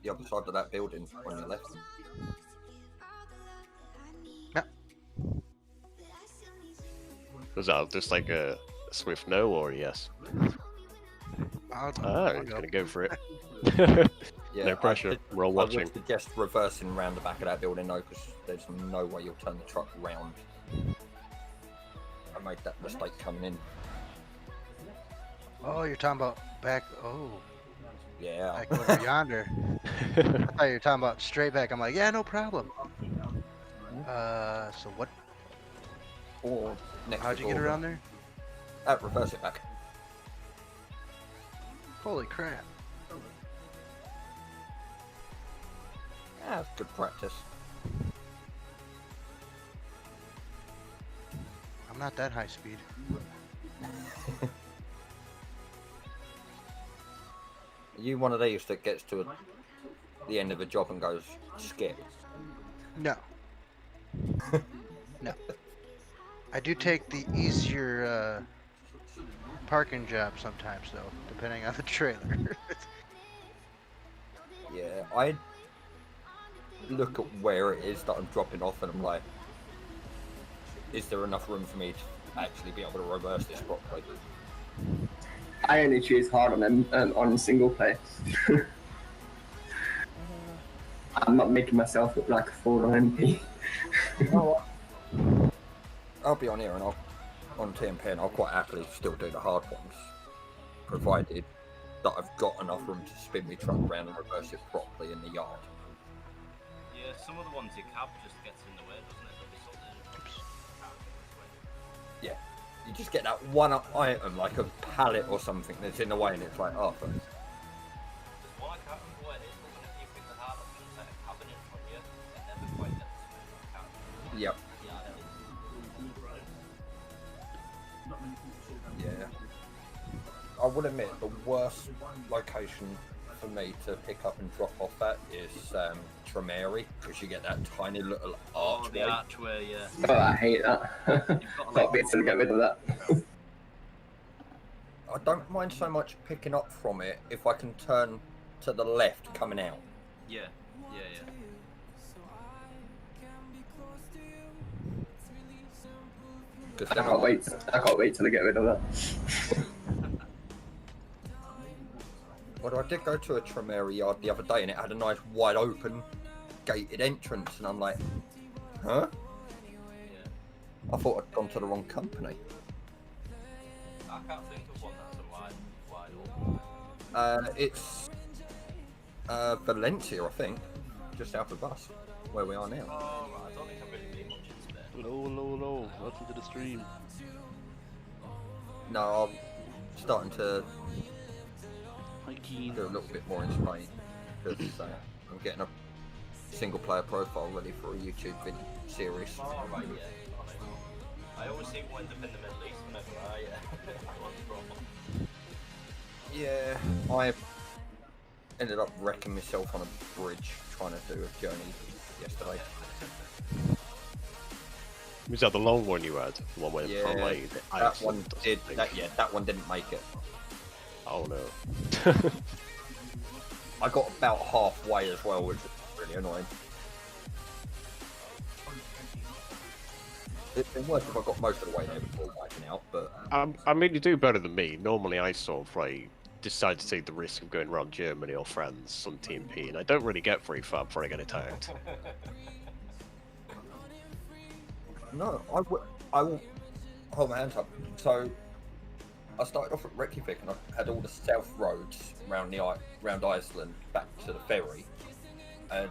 the other side of that building on your left. Yeah. Was that just like a swift no or yes? He's gonna go for it. Yeah, No pressure. We're all watching. I would suggest reversing around the back of that building though, because there's no way you'll turn the truck round. I made that mistake coming in. Oh, you're talking about back. Oh, Yeah. back over yonder. I thought you were talking about straight back. I'm like, yeah, no problem. So what? Or next How'd you get around there? Reverse it back. Holy crap! Yeah, it's good practice. I'm not that high speed. Are you one of these that gets to the end of a job and goes, skip? No. No. I do take the easier parking job sometimes, though, depending on the trailer. Yeah, I look at where it is that I'm dropping off and I'm like, is there enough room for me to actually be able to reverse this properly? I only choose hard on them on single player. I'm not making myself look like a fraud on MP. I'll be on here and on TMP and I'll quite happily still do the hard ones, provided that I've got enough room to spin my truck around and reverse it properly in the yard. Yeah, some of the ones your cab just gets in the way, doesn't it? There'll be something. Yeah, you just get that one item, like a pallet or something that's in the way and it's like, oh, thanks. There's one I can't remember where it is, but whenever you pick the hard option, set a cabin in front of you, it never quite gets to the cab. Yep. Yeah, Yeah. I will admit the worst location for me to pick up and drop off at is Tremere, because you get that tiny little archway. Oh, the archway, yeah. Oh, I hate that. Got bits to get rid of that. I don't mind so much picking up from it if I can turn to the left coming out. Yeah, yeah, yeah. I can't wait. I can't wait till I get rid of that. Well, I did go to a Tremere yard the other day and it had a nice wide open gated entrance and I'm like, huh? Yeah. I thought I'd gone to the wrong company. I can't think of one that's a wide open. It's Valencia, I think, just south of us, where we are now. Oh, right. I don't think I've really been much into there. Hello, welcome to the stream. No, I'm starting to Hi, Keen. do a little bit more in Spain because I'm getting a single player profile ready for a YouTube video series. Oh, right, yeah. I always seem to end up in the Middle East whenever I want to problem. Yeah, I ended up wrecking myself on a bridge trying to do a journey yesterday. Was that the long one you had? The one where Yeah, from like the that one Iceland or did. something? That one didn't make it. Oh no. I got about halfway as well, which was really annoying. It'd been worse if I got most of the way there before wiping out, but I mean, you do better than me. Normally, I sort of like decide to take the risk of going around Germany or France on TMP, and I don't really get very far before I get attacked. no, I will hold my hands up. So I started off at Reykjavik and I had all the south roads around Iceland back to the ferry, and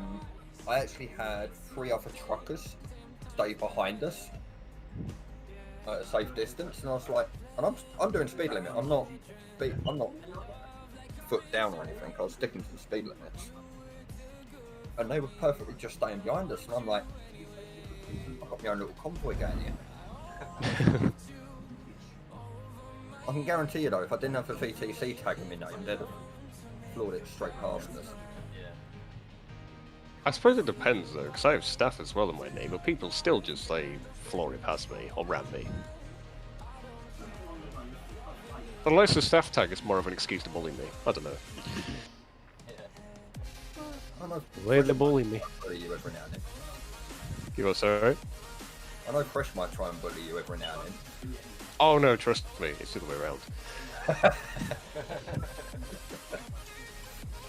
I actually had 3 other truckers stay behind us at a safe distance, and I was like, and I'm doing speed limit. I'm not foot down or anything. I was sticking to the speed limits, and they were perfectly just staying behind us. And I'm like, I've got my own little convoy going here. I can guarantee you though, if I didn't have a VTC tag in my name, they'd have floored it straight past us. Yeah. I suppose it depends though, because I have staff as well in my name, but people still just like floor it past me or ram me. Unless the staff tag is more of an excuse to bully me. I don't know. Yeah. know. Way they bully me. Bully you every now and then. You are sorry? I know Fresh might try and bully you every now and then. Oh no, trust me, it's the other way around.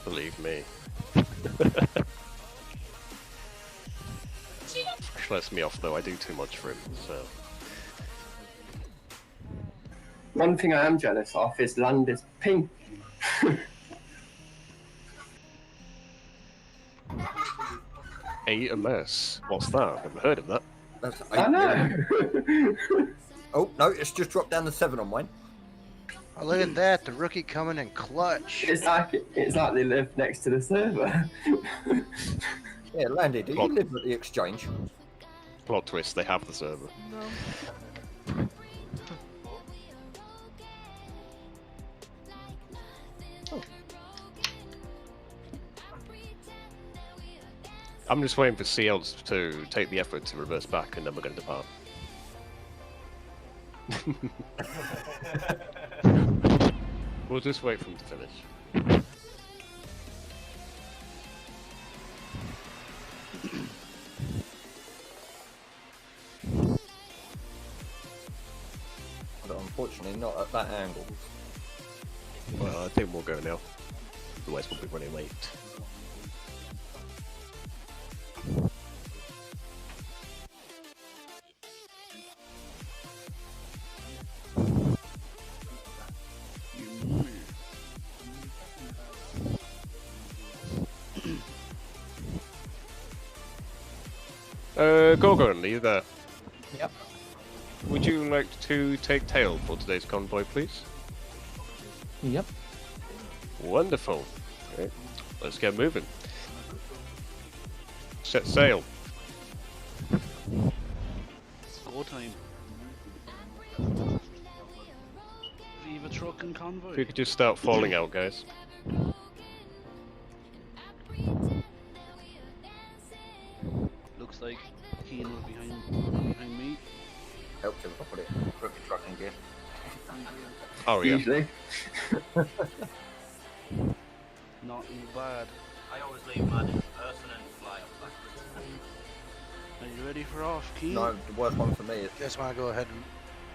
Believe me. Fresh lets me off though, I do too much for him, so... One thing I am jealous of is land is pink. AMS? What's that? I've never heard of that. That's I 8 million. know. Oh, no, it's just dropped down to 7 on mine. Oh, look at that! The rookie coming in clutch. It's like they live next to the server. Yeah, Landy, do you Plot. live at the exchange? Plot twist, they have the server. I'm just waiting for CLs to take the effort to reverse back and then we're going to depart. We'll just wait for them to finish. But unfortunately, not at that angle. Well, I think we'll go now. Otherwise we'll be running late. Gorgon, are you there? Yep. Would you like to take tail for today's convoy, please? Yep. Wonderful. Okay, let's get moving. Set sail. It's go time. Viva Trucking If you Convoy. could just start falling out, guys. Looks like Keen was behind me. Helps if I put it rookie trucking gear. Oh yeah. Usually. Not too bad. I always leave mine in person and fly up backwards. Are you ready for off, Keen? No, the worst one for me is Just want to go ahead and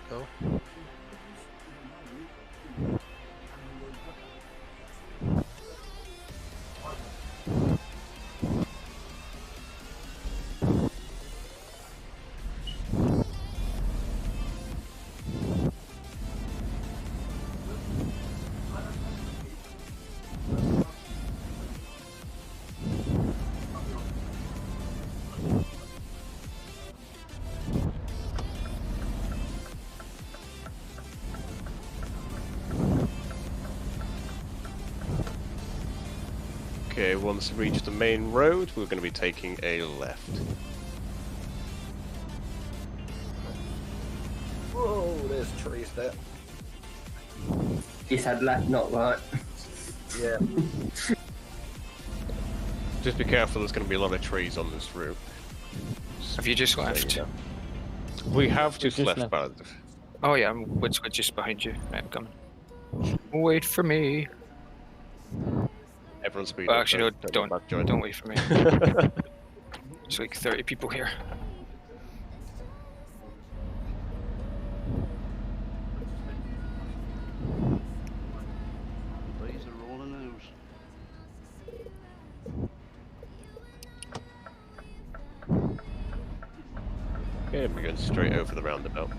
go. Okay, once we reach the main road, we're going to be taking a left. whoa, there's trees there. He said left, not right. Yeah. Just be careful, there's going to be a lot of trees on this route. Have you just There you left? go. We have just just left, left. Bad. Oh yeah, we're just behind you. Right, I'm coming. Wait for me. Everyone's speed. Well, up, actually, no, get don't back joined. don't wait for me. There's like 30 people here. Dice are rolling out. Okay, we're going straight over the roundabout.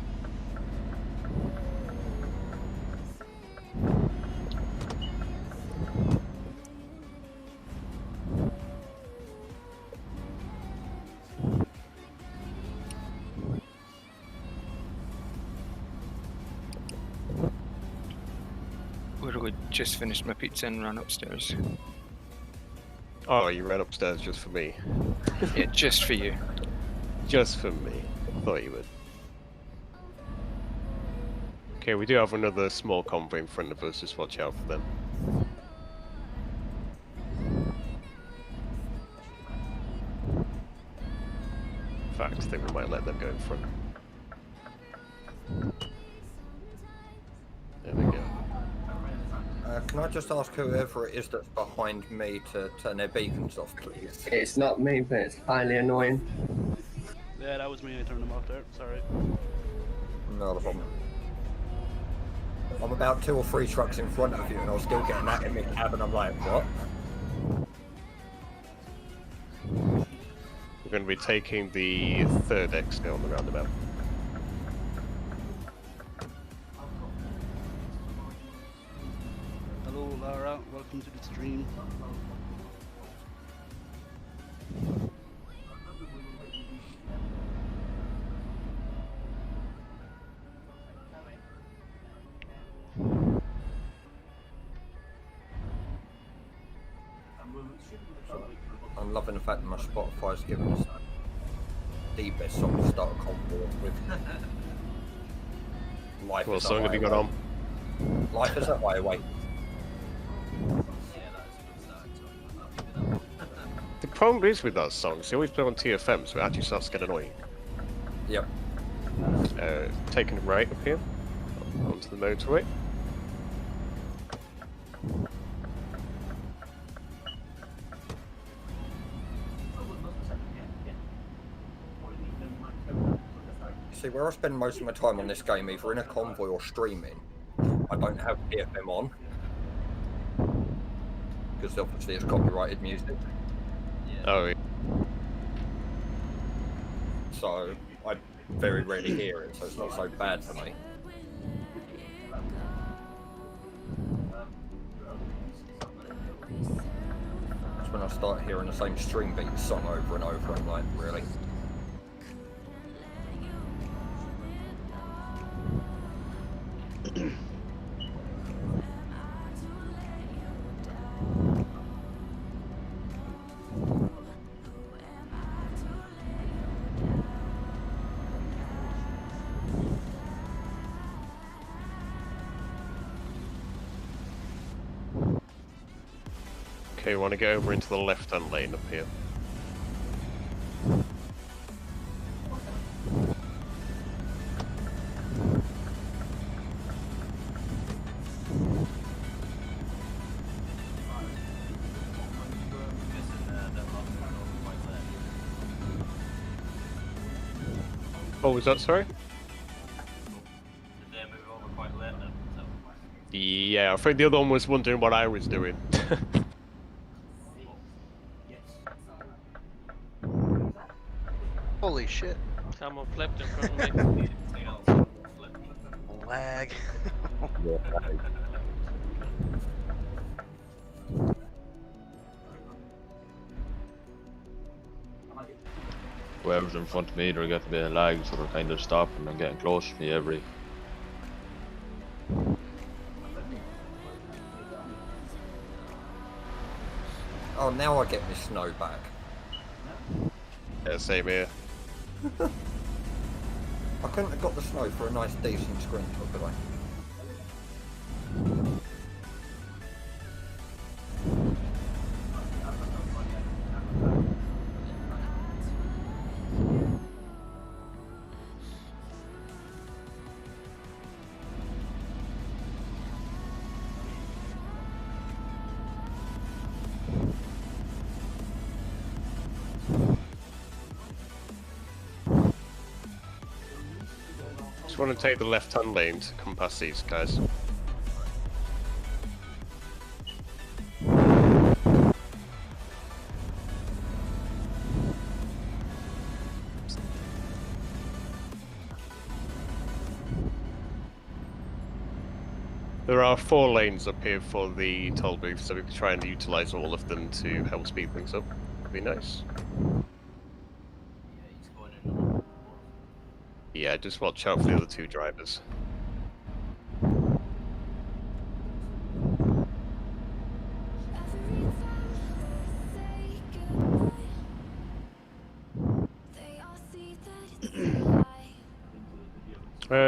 We just finished my pizza and ran upstairs. Oh, you ran upstairs just for me. Yeah, just for you. Just for me. Thought you would. Okay, we do have another small convoy in front of us, just watch out for them. In fact, I think we might let them go in front. There we go. Can I just ask whoever it is that's behind me to turn their beacons off, please? It's not me, but it's highly annoying. Yeah, that was me. I turned them off there. Sorry. Not a problem. I'm about 2 or 3 trucks in front of you, and I was still getting that in my cab, and I'm like, what? We're going to be taking the third exit on the roundabout. Hello, Lara. Welcome to the stream. I'm loving the fact that my Spotify's giving us the best song to start a convo with. Life What is song a have you got highway. on? Life is a highway. The problem is with those songs, they always play on TFM, so it actually starts to get annoying. Yep. Taking a right up here, onto the motorway. See, where I spend most of my time on this game, either in a convoy or streaming, I don't have PFM on. Because obviously it's copyrighted music. Oh, yeah. So I very rarely hear it, so it's not so bad for me. That's when I start hearing the same string beat song over and over, I'm like, really? Okay, we want to go over into the left-hand lane up here. What was that, sorry? Did they move over quite late then? So, Yeah, I think the other one was wondering what I was doing. Holy shit. Someone flipped in front of me. anything else? Lag. Whoever's in front of me, they're getting a bit of lag, so they're kind of stopping and getting close to me every. Oh, now I get my snow back. Yeah, same here. I couldn't have got the snow for a nice decent screenshot, could I? Just want to take the left-hand lane to come past these guys. There are 4 lanes up here for the toll booth, so we can try and utilise all of them to help speed things up. Would be nice. Yeah, he's going in. Yeah, just watch out for the other 2 drivers.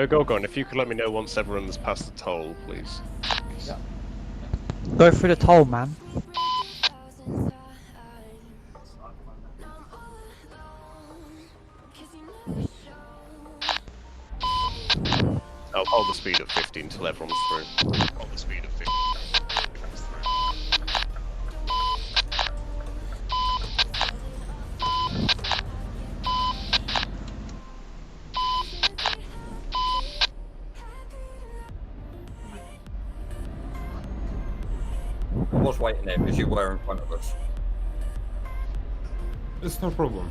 Go on, if you could let me know once everyone's past the toll, please. Yeah. Go through the toll, man. I'll hold the speed at 15 until everyone's through. Hold the speed at 15. waiting there because you were in front of us. It's no problem.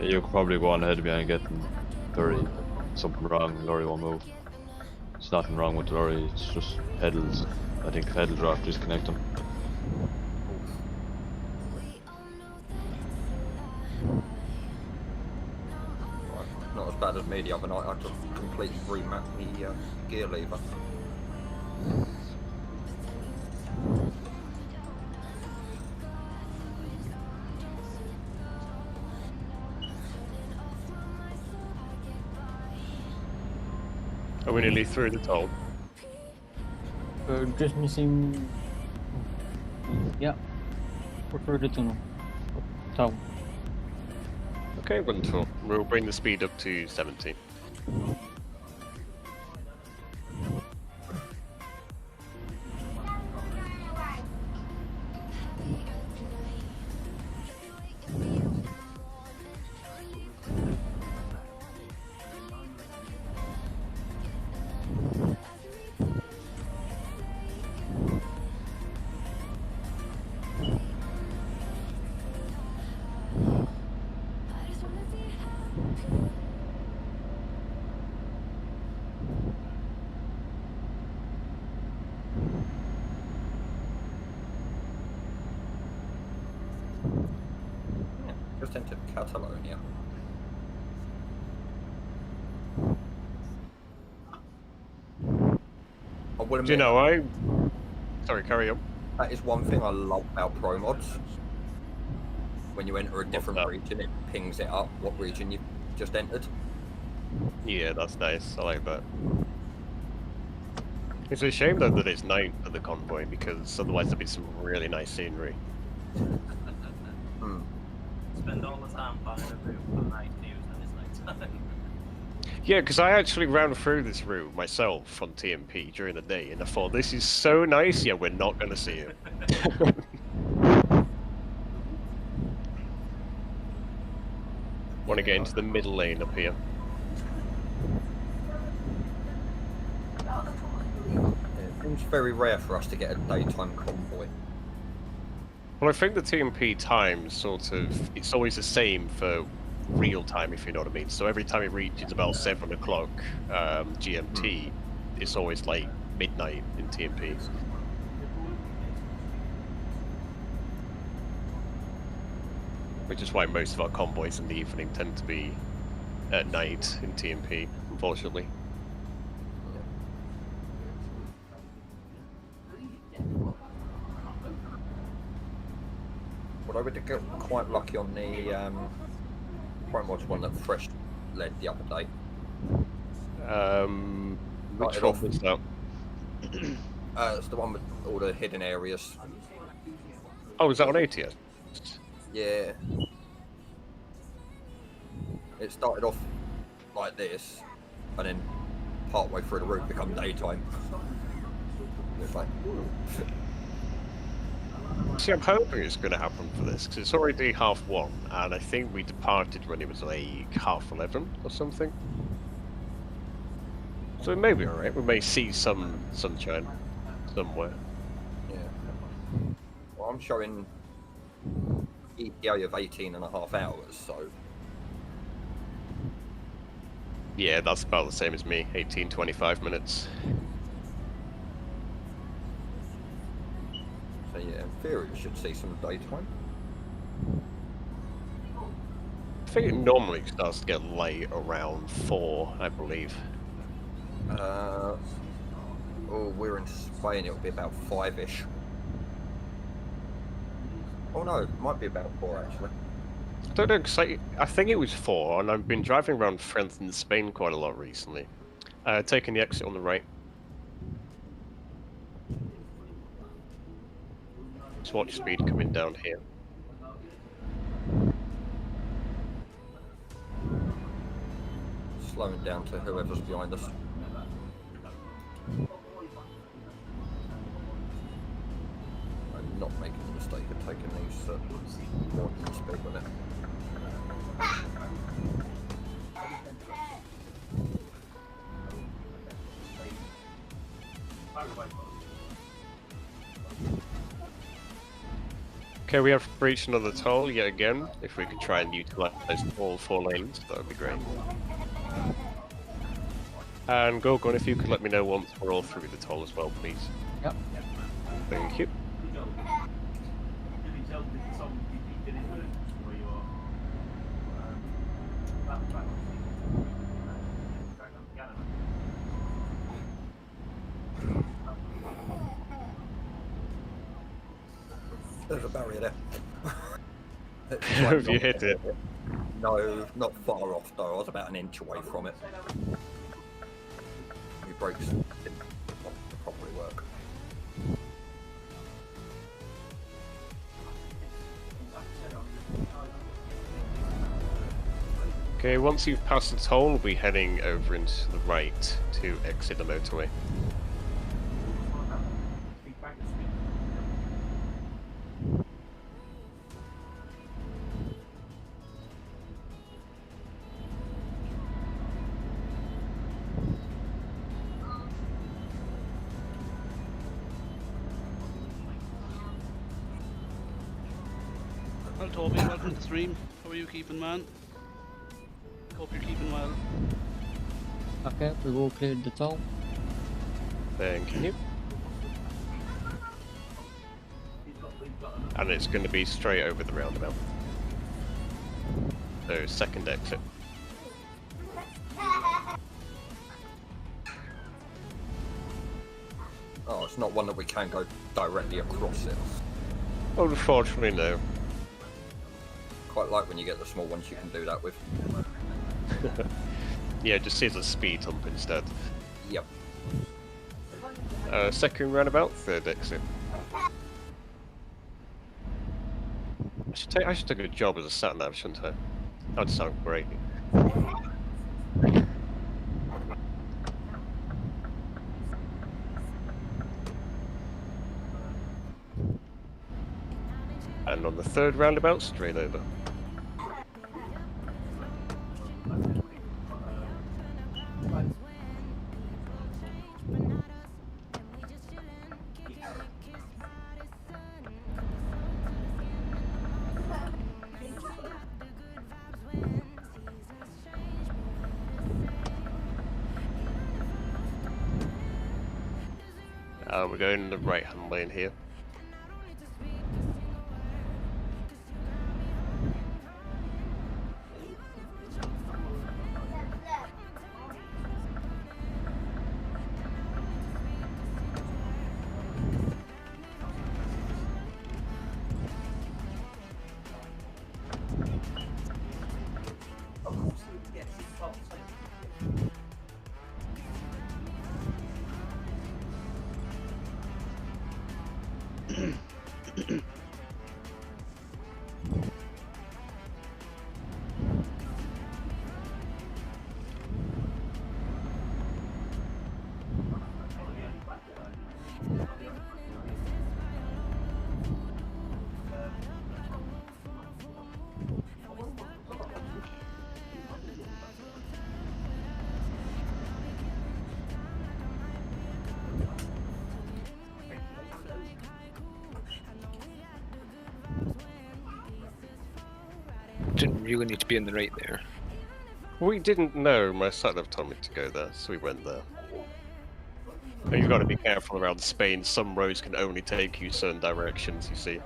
You could probably go on ahead of me and get 30. Something wrong, the lorry won't move. There's nothing wrong with the lorry, it's just pedals. I think the pedals are off disconnecting. Not as bad as me the other night. I just completely remapped the gear lever. Are we nearly through the toll? We're just missing. Yeah. We're through the tunnel. Town. Okay, wonderful. We'll bring the speed up to 70. Just entered Catalonia. I will Do you admit, know, Sorry, carry on. that is one thing I love about Pro Mods. When you enter a different that? region, it pings it up what region you just entered. Yeah, that's nice. I like that. It's a shame though that it's night at the convoy because otherwise there'd be some really nice scenery. Spend all the time planning a route for night views and it's night time. Yeah, because I actually ran through this route myself on TMP during the day, and I thought this is so nice. Yeah, we're not going to see it. Want to get into the middle lane up here. It seems very rare for us to get a daytime convoy. Well, I think the TMP time sort of, it's always the same for real time, if you know what I mean. So every time it reaches about 7 o'clock GMT, it's always like midnight in TMP. Which is why most of our convoys in the evening tend to be at night in TMP, unfortunately. Although we did get quite lucky on the Pro Mods one that Fresh led the other day. Which Started one off- was that? It's the one with all the hidden areas. Oh, was that on ATS? Yeah. It started off like this, and then partway through the route become daytime. It's like, See, I'm hoping it's going to happen for this, because it's already 1:30, and I think we departed when it was like 11:30 or something. So it may be alright, we may see some sunshine somewhere. yeah. Well, I'm showing ETA of 18.5 hours, so Yeah, that's about the same as me, 18-25 minutes. so yeah, in theory we should see some daytime. I think it normally starts to get light around 4, I believe. Oh, we're in Spain, it'll be about 5-ish. Oh no, it might be about 4 actually. I don't know, 'cause I think it was 4, and I've been driving around France and Spain quite a lot recently. Taking the exit on the right. Just watch speed coming down here. Slowing down to whoever's behind us. I'm not making the mistake of taking these more than speed limit. Okay, we have breached another toll yet again. If we could try and utilize all 4 lanes, that would be great. And Gorgon, if you could let me know once we're all through the toll as well, please. Yep. Thank you. There's a barrier there. Have you hit it? No, not far off though. I was about an inch away from it. My brakes didn't properly work. Okay, once you've passed the toll, we'll be heading over into the right to exit the motorway. Well, Toby, welcome to the stream. How are you keeping, man? Hope you're keeping well. Okay, we've all cleared the toll. Thank you. And it's going to be straight over the roundabout. So, second exit. Oh, it's not one that we can go directly across it. Unfortunately, no. Quite like when you get the small ones you can do that with. Yeah, just see as a speed hump instead. Yep. Second roundabout, third exit. I should take a job as a sat nav, shouldn't I? That'd sound great. And on the third roundabout, straight over. We're going in the right-hand lane here. Didn't really need to be in the right there. We didn't know. My sat-nav told me to go there, so we went there. And you've got to be careful around Spain. Some roads can only take you certain directions, you see.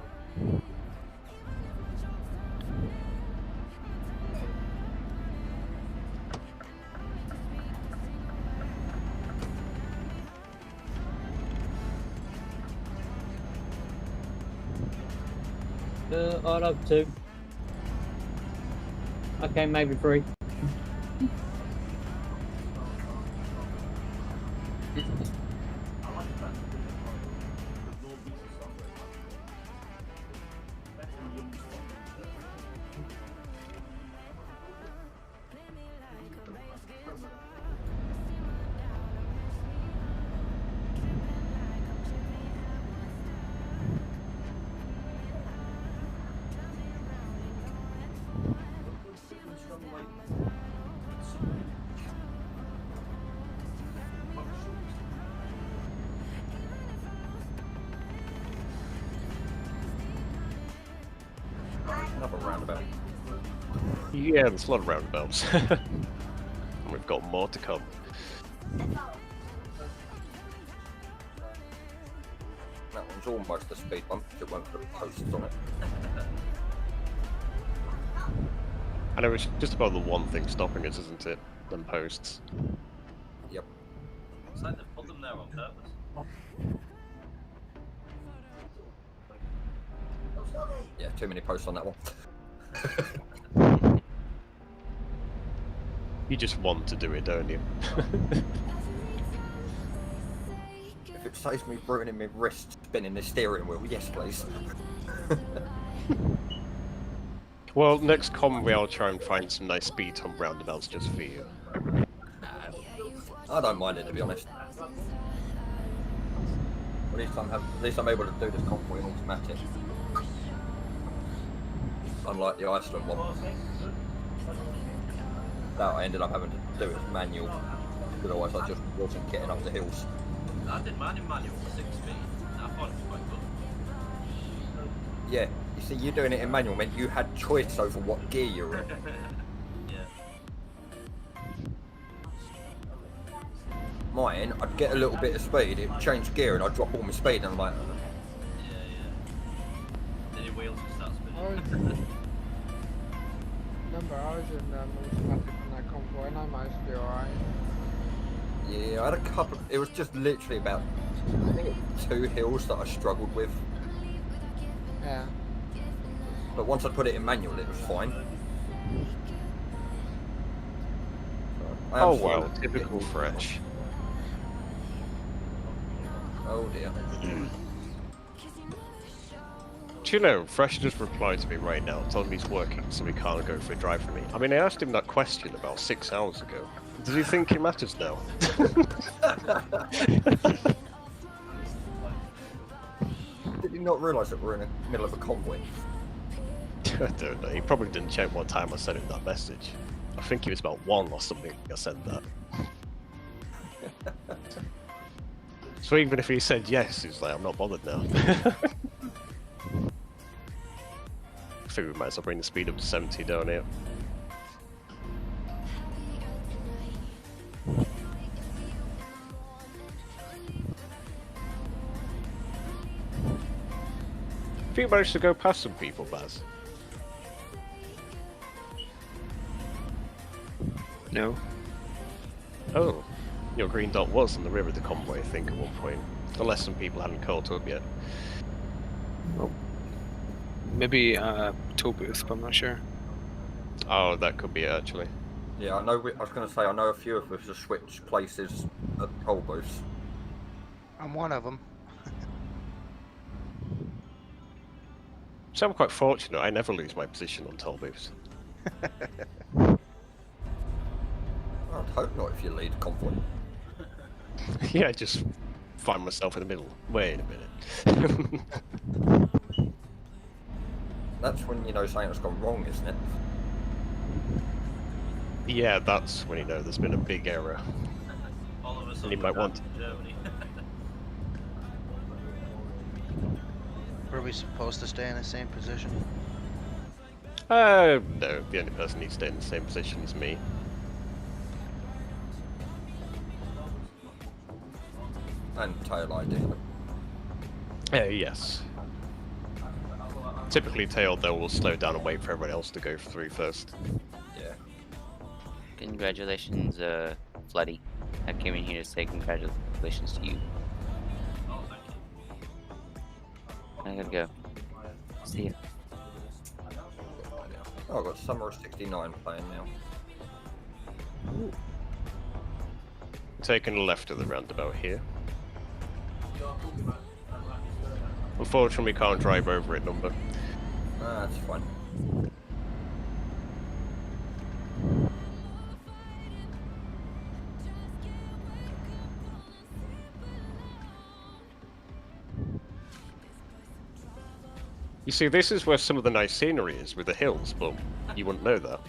I'd love to. Okay, maybe 3. Yeah, there's a lot of roundabouts. And we've got more to come. That one's almost a speed bump. It won't put posts on it. I know it's just about the one thing stopping us, isn't it? Them posts. Yep. It's like they've put them there on purpose. Yeah, too many posts on that one. You just want to do it, don't you? If it saves me ruining my wrist spinning the steering wheel, yes please. Well, next convoy I'll try and find some nice speed hump roundabouts just for you. I don't mind it, to be honest. At least I'm able to do this convoy in automatic. Unlike the Iceland one. That I ended up having to do it manual, because otherwise I just wasn't getting up the hills. I did mine in manual for 6 speed. I thought it was quite good. Yeah, you see, you doing it in manual meant you had choice over what gear you were in. Yeah. Mine, I'd get a little bit of speed, it'd change gear, and I'd drop all my speed, and I'm like, Yeah. Then your wheels would start spinning. Remember, I was in automatic on that convoy, and I managed to do alright. yeah, I had a couple. It was just literally about, I think it was 2 hills that I struggled with. Yeah. But once I put it in manual, it was fine. So, Oh well, typical Fresh. Oh dear. Do you know, Fresh just replied to me right now, told me he's working, so he can't go for a drive for me. I mean, I asked him that question about 6 hours ago. Does he think it matters now? Did you not realise that we're in the middle of a convoy? I don't know, he probably didn't check what time I sent him that message. I think it was about 1 or something I sent that. So even if he said yes, he's like, I'm not bothered now. I think we might as well bring the speed up to 70 down here. Have you managed to go past some people, Baz? No. Oh, your green dot was on the river, the convoy, I think, at one point. Unless some people hadn't caught up yet. Oh. Maybe toll booth, but I'm not sure. Oh, that could be it, actually. Yeah, I know. I was going to say I know a few of us have switched places at toll booths. I'm one of them. So I'm quite fortunate, I never lose my position on toll booths. I'd hope not if you lead a convoy. Yeah, I just find myself in the middle. Wait a minute. That's when you know something's gone wrong, isn't it? Yeah, that's when you know there's been a big error. All of a And sudden, you might want... Germany. Were we supposed to stay in the same position? No, the only person who needs to stay in the same position is me. And tail ideally. Yes. Typically tail though will slow down and wait for everyone else to go through first. Yeah. Congratulations, Floody. I came in here to say congratulations to you. Oh, thank you. I gotta go. See ya. Oh, I've got Summer of 69 playing now. Taking a left of the roundabout here. Unfortunately, we can't drive over it, number. Ah, that's fine. You see, this is where some of the nice scenery is, with the hills, but you wouldn't know that.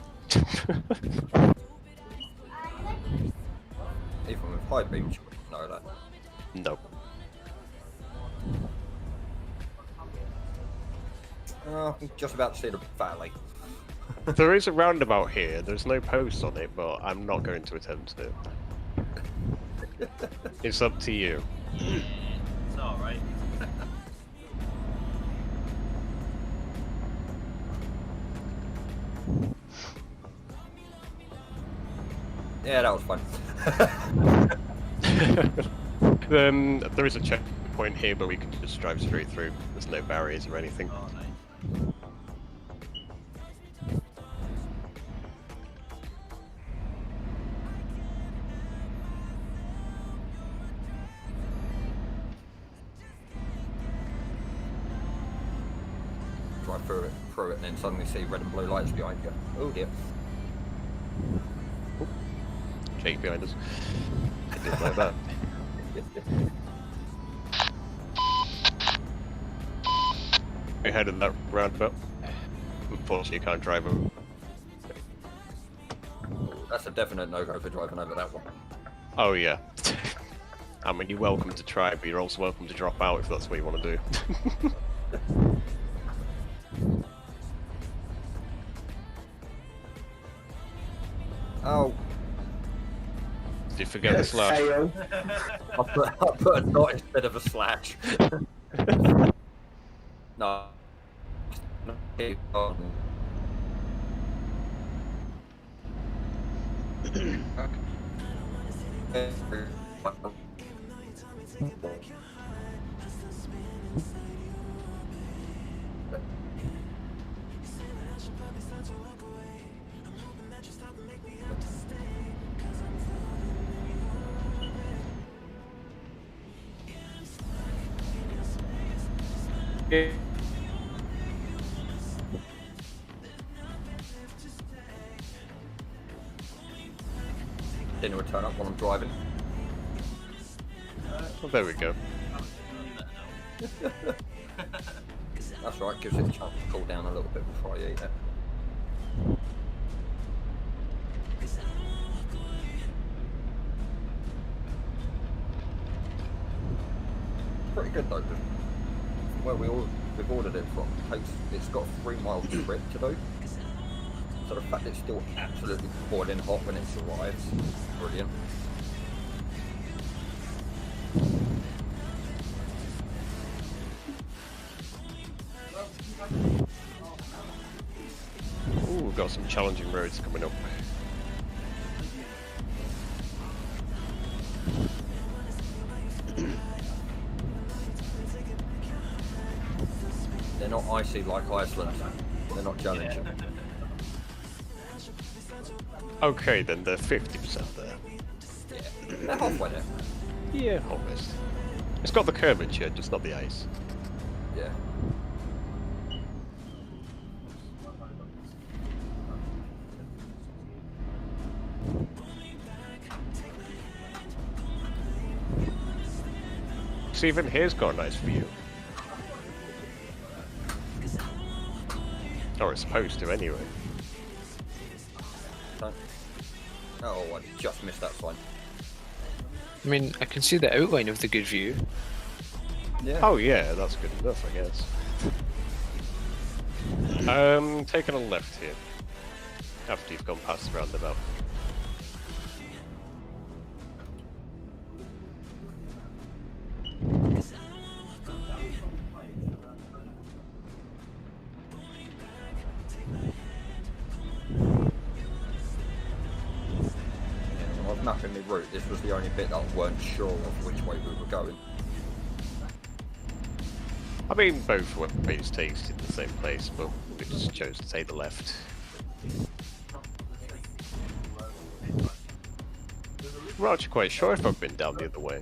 Even with high beams, you wouldn't know that. No. I'm just about to see the valley. There is a roundabout here. There's no post on it, but I'm not going to attempt it. It's up to you. It's alright. Yeah, that was fun. There is a checkpoint here, but we can just drive straight through. There's no barriers or anything. Oh, nice. Drive through it, and then suddenly see red and blue lights behind you. Oh dear. Jake behind us. Just like that. We headed that roundabout. Unfortunately, you can't drive over. That's a definite no-go for driving over that one. Oh yeah. I mean, you're welcome to try, but you're also welcome to drop out if that's what you want to do. Oh. Did you forget the slash? Fail. I put a dot instead of a slash. No. Dinner would turn up while I'm driving. Well, there we go. That's right, gives it a chance to cool down a little bit before I eat it. Pretty good though, because where we've ordered it from, it's got a 3-mile trip to do. So the fact it's still absolutely boiling hot when it arrives, brilliant. Ooh, we've got some challenging roads coming up. They're not icy like Iceland. They're not challenging. Okay, then they're 50% there. Yeah, they're halfway there. Yeah, almost. It's got the curvature, just not the ice. Yeah. See, even here's got a nice view. Or it's supposed to, anyway. Oh, I just missed that sign. I mean, I can see the outline of the good view. Yeah. Oh yeah, that's good enough, I guess. Taking a left here. After you've gone past the roundabout. Mapping my route, this was the only bit that I weren't sure of which way we were going. I mean, both ways takes you to the same place, but we just chose to take the left. I'm not actually quite sure if I've been down the other way.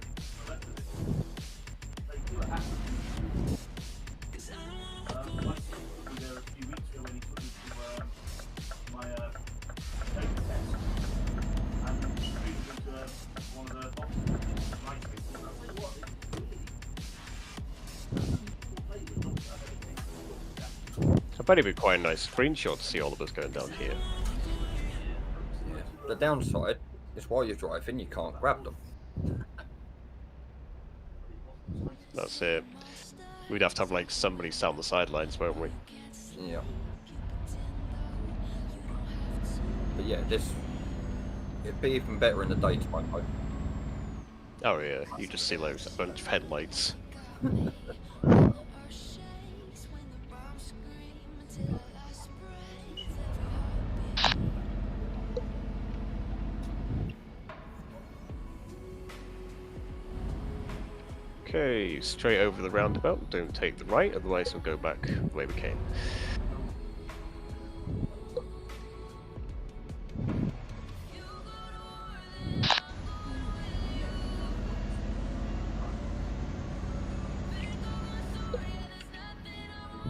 I bet it'd be quite a nice screenshot to see all of us going down here. Yeah. The downside is while you're driving, you can't grab them. That's it. We'd have to have like somebody stand on the sidelines, won't we? Yeah. But yeah, it'd be even better in the daytime though. Oh yeah, you just see those a bunch of headlights. Okay, straight over the roundabout. Don't take the right, otherwise we'll go back the way we came.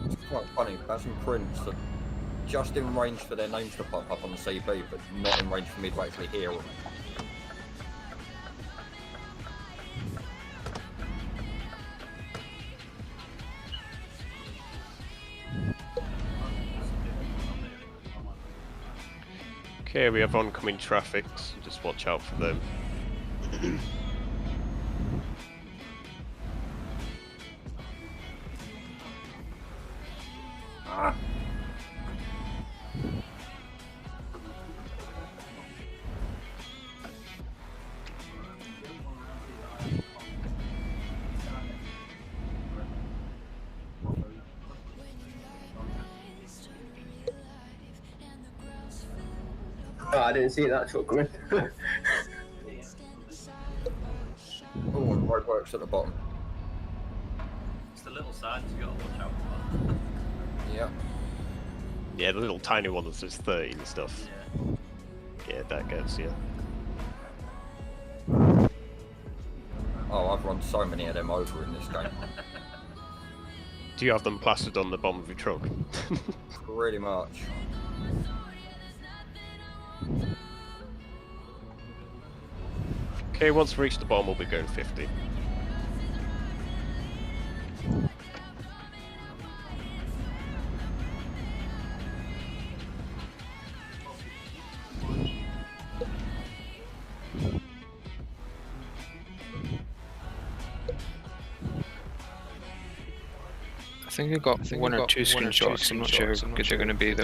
It's quite funny. Basim prints are just in range for their names to pop up on the CB, but not in range for me to actually hear them. Okay, we have oncoming traffic, so just watch out for them. Ah. Oh, I didn't see that truck coming. Oh, and roadworks at the bottom. It's the little signs you gotta watch out for. Yeah. Yeah, the little tiny one that says 30 and stuff. Yeah, that gets you. Oh, I've run so many of them over in this game. Do you have them plastered on the bottom of your truck? Pretty much. Okay, once we reach the bottom, we'll be going 50. I think I got one or two screenshots. I'm not sure how good they're going to be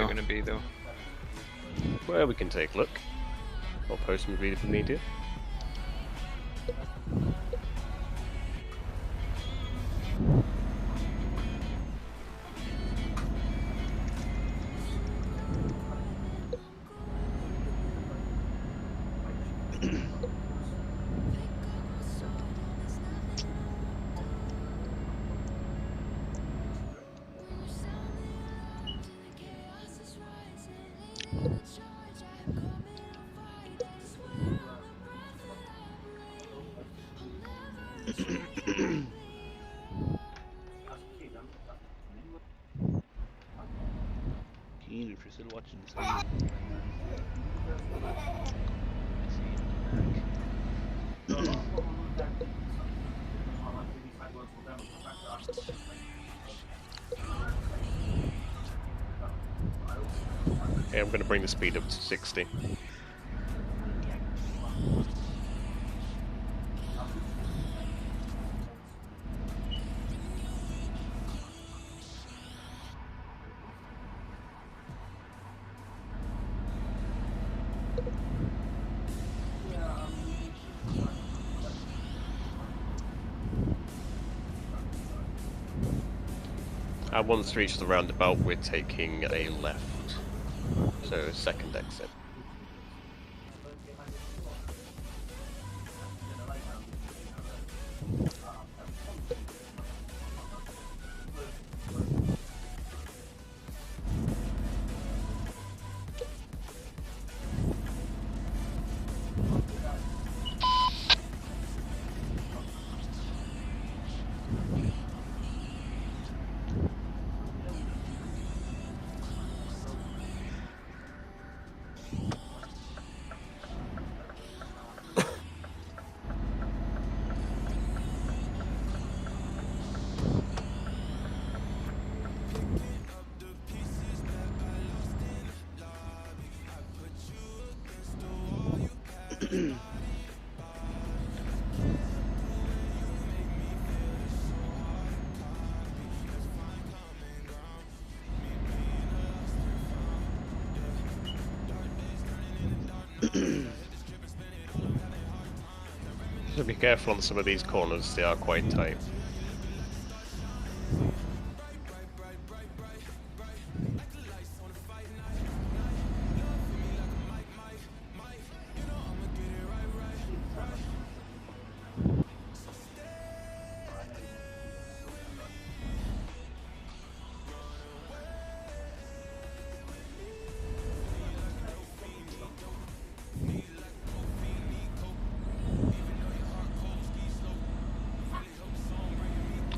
though. Well, we can take a look. I'll post them in the media. Keen if you're still watching the stream. Okay, I'm going to bring the speed up to 60. Once we reach the roundabout, we're taking a left. So, second exit. So be careful on some of these corners, they are quite tight.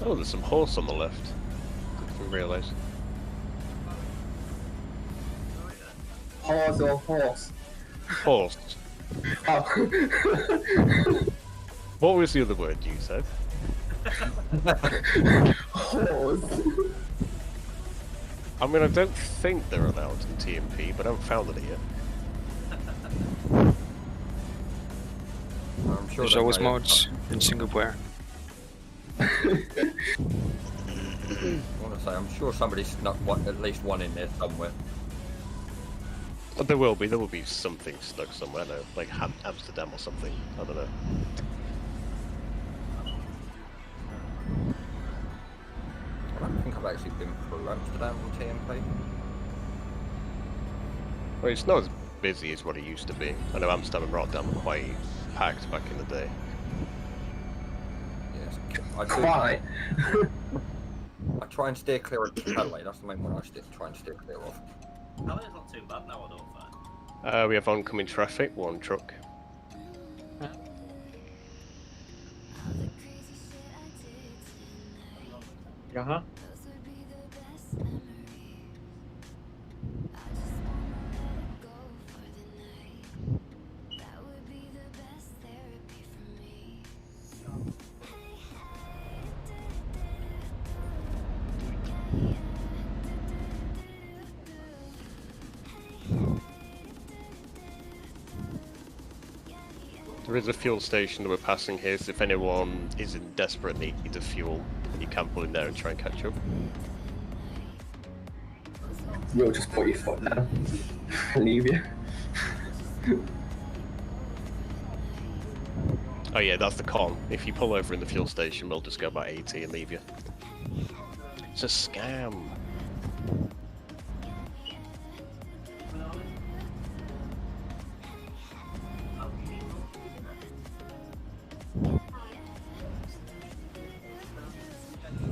Oh, there's some horse on the left. Didn't realise. Horse or horse? Horse. Oh. What was the other word you said? Horse. I mean, I don't think they're allowed in TMP, but I haven't found it yet. I'm sure There's always mods in single player. I want to say, I'm sure somebody snuck at least one in there somewhere. But there will be something stuck somewhere, no, like Amsterdam or something. I don't know. I don't think I've actually been through Amsterdam on TMP. Well, it's not as busy as what it used to be. I know Amsterdam and Rotterdam were quite packed back in the day. Yes, I do. Why? I try and steer clear of Calais. That's the main one I try and steer clear of. Calais is not too bad now, I don't find. We have oncoming traffic, one truck. Uh-huh. There is a fuel station that we're passing here, so if anyone is in desperate need of fuel, you can pull in there and try and catch up. You'll just put your foot down and leave you. Oh yeah, that's the con. If you pull over in the fuel station, we'll just go about 80 and leave you. It's a scam.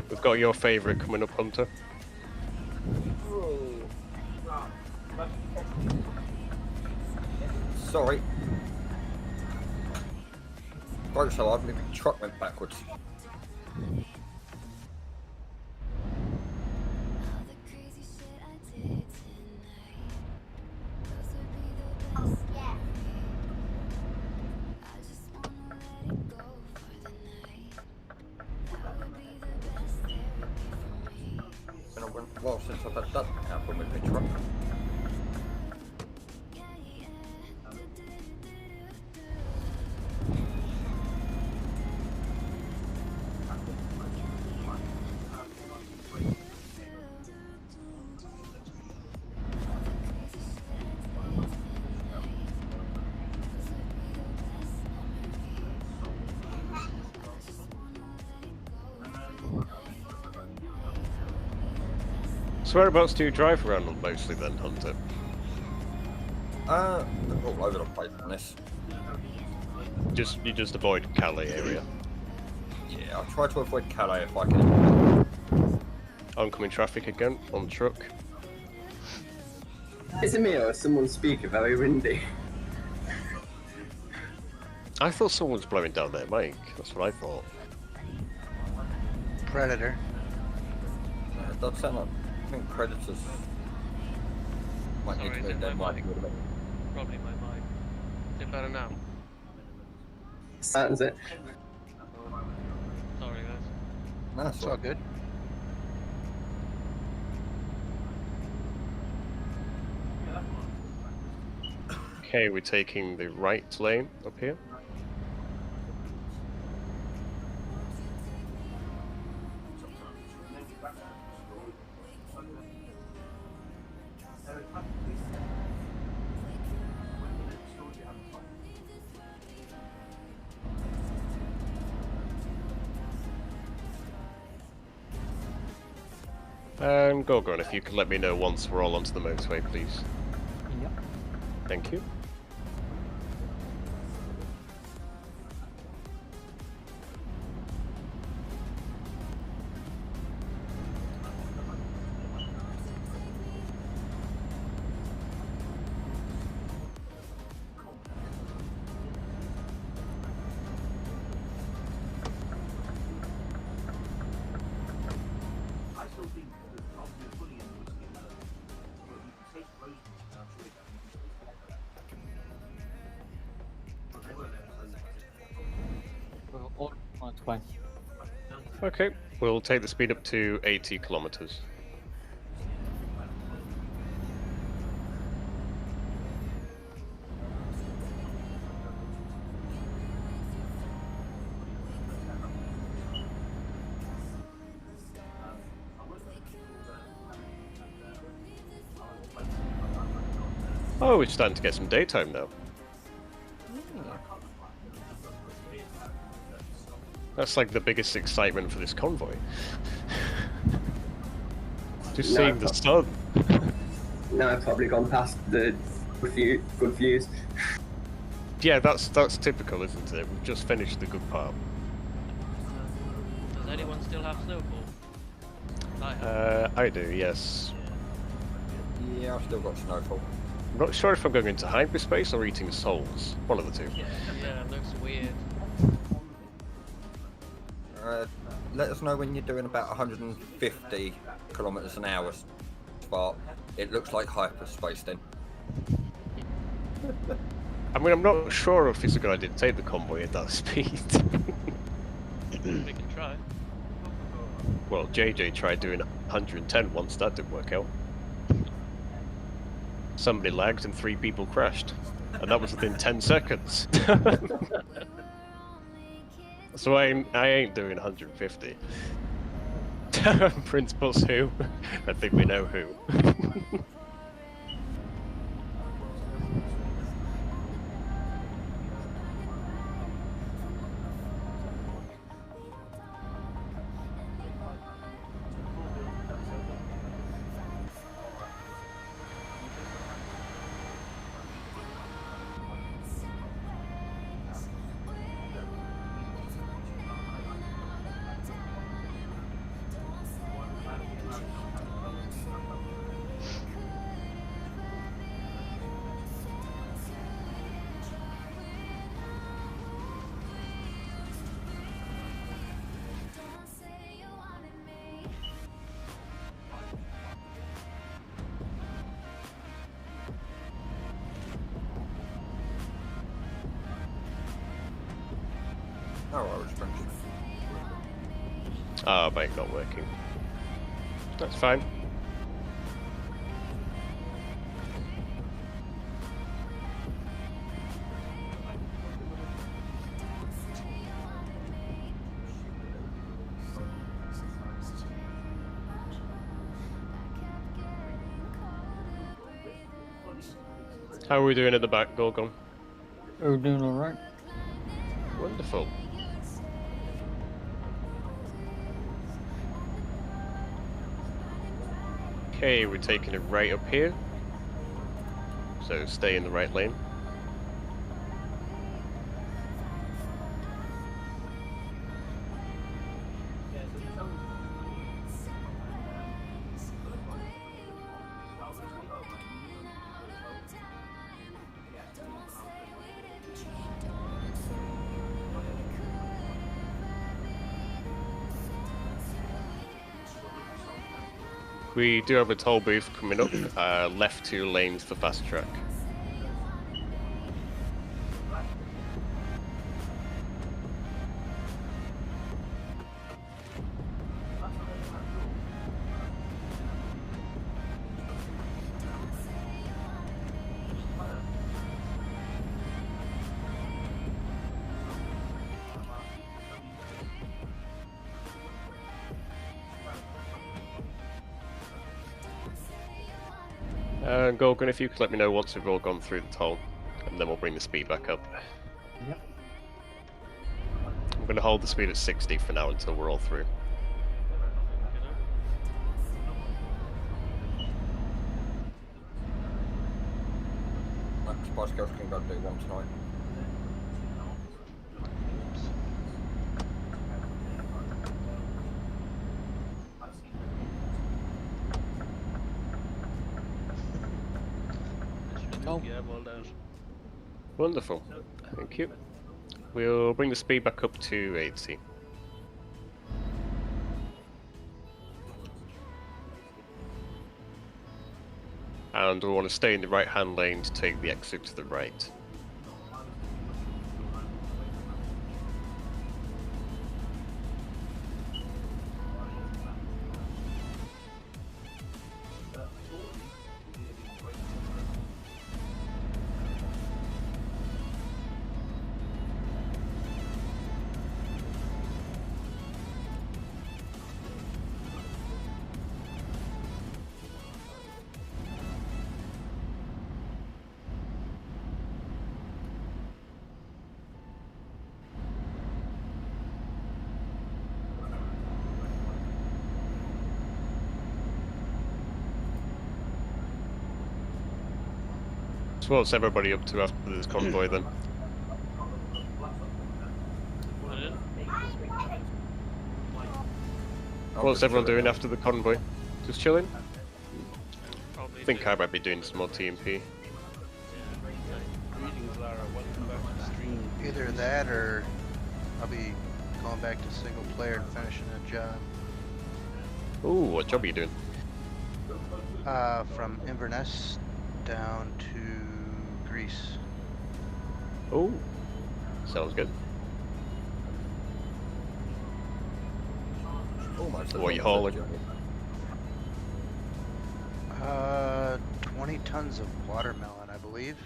We've got your favourite coming up, Hunter. Sorry. Broke so hard, my truck went backwards. Been a while since I've had that happen with my truck. So whereabouts do you drive around mostly then, Hunter? All over the place on this. You just avoid Calais area. Yeah, I try to avoid Calais if I can. Oncoming traffic again on the truck. Is it me or is someone's speaker very windy? I thought someone was blowing down their mic. That's what I thought. Predator. Yeah, it does sound like I think Predators might Sorry, need to is move it their my mic mic? a little bit. Probably my mic. Is it better now? Sounds it. Sorry, guys. That's It's all good. Okay, we're taking the right lane up here. Gorgon, if you could let me know once we're all onto the motorway, please. Yep. Thank you. We're all on its way. Okay, we'll take the speed up to 80 kilometers. Oh, we're starting to get some daytime now. That's like the biggest excitement for this convoy. Just seeing the sun. Now I've probably gone past the good views. Yeah, that's typical, isn't it? We've just finished the good part. Does anyone still have snowball? I have. I do, yes. Yeah, I've still got snowfall. I'm not sure if I'm going into hyperspace or eating souls. One of the two. Yeah, it looks weird. Let us know when you're doing about 150 kilometers an hour spot. It looks like hyperspace then. I mean, I'm not sure if it's a good idea to take the convoy at that speed. We can try. Well, JJ tried doing 110 once, that didn't work out. Somebody lagged and 3 people crashed. And that was within 10 seconds. So I ain't doing 150. Principals who? I think we know who. Oh, I was thinking. Ah, bike not working. That's fine. How are we doing at the back, Gorgon? We're doing alright. Wonderful. Okay, we're taking it right up here. So stay in the right lane. We do have a toll booth coming up, left 2 lanes for fast track. Gorgon, if you could let me know once we've all gone through the toll, and then we'll bring the speed back up. Yep. I'm going to hold the speed at 60 for now until we're all through. Spice Girls can go do one tonight. Yeah, well done. Wonderful. Thank you. We'll bring the speed back up to 80. And we want to stay in the right-hand lane to take the exit to the right. So what's everybody up to after this convoy then? What's everyone doing after the convoy? Just chilling? I think I might be doing some more TMP. Greetings, Lara. Welcome back to the stream. Either that or I'll be going back to single player and finishing a job. Ooh, what job are you doing? From Inverness down to Greece. Ooh, sounds good. Almost. What are you hauling? 20 tons of watermelon, I believe.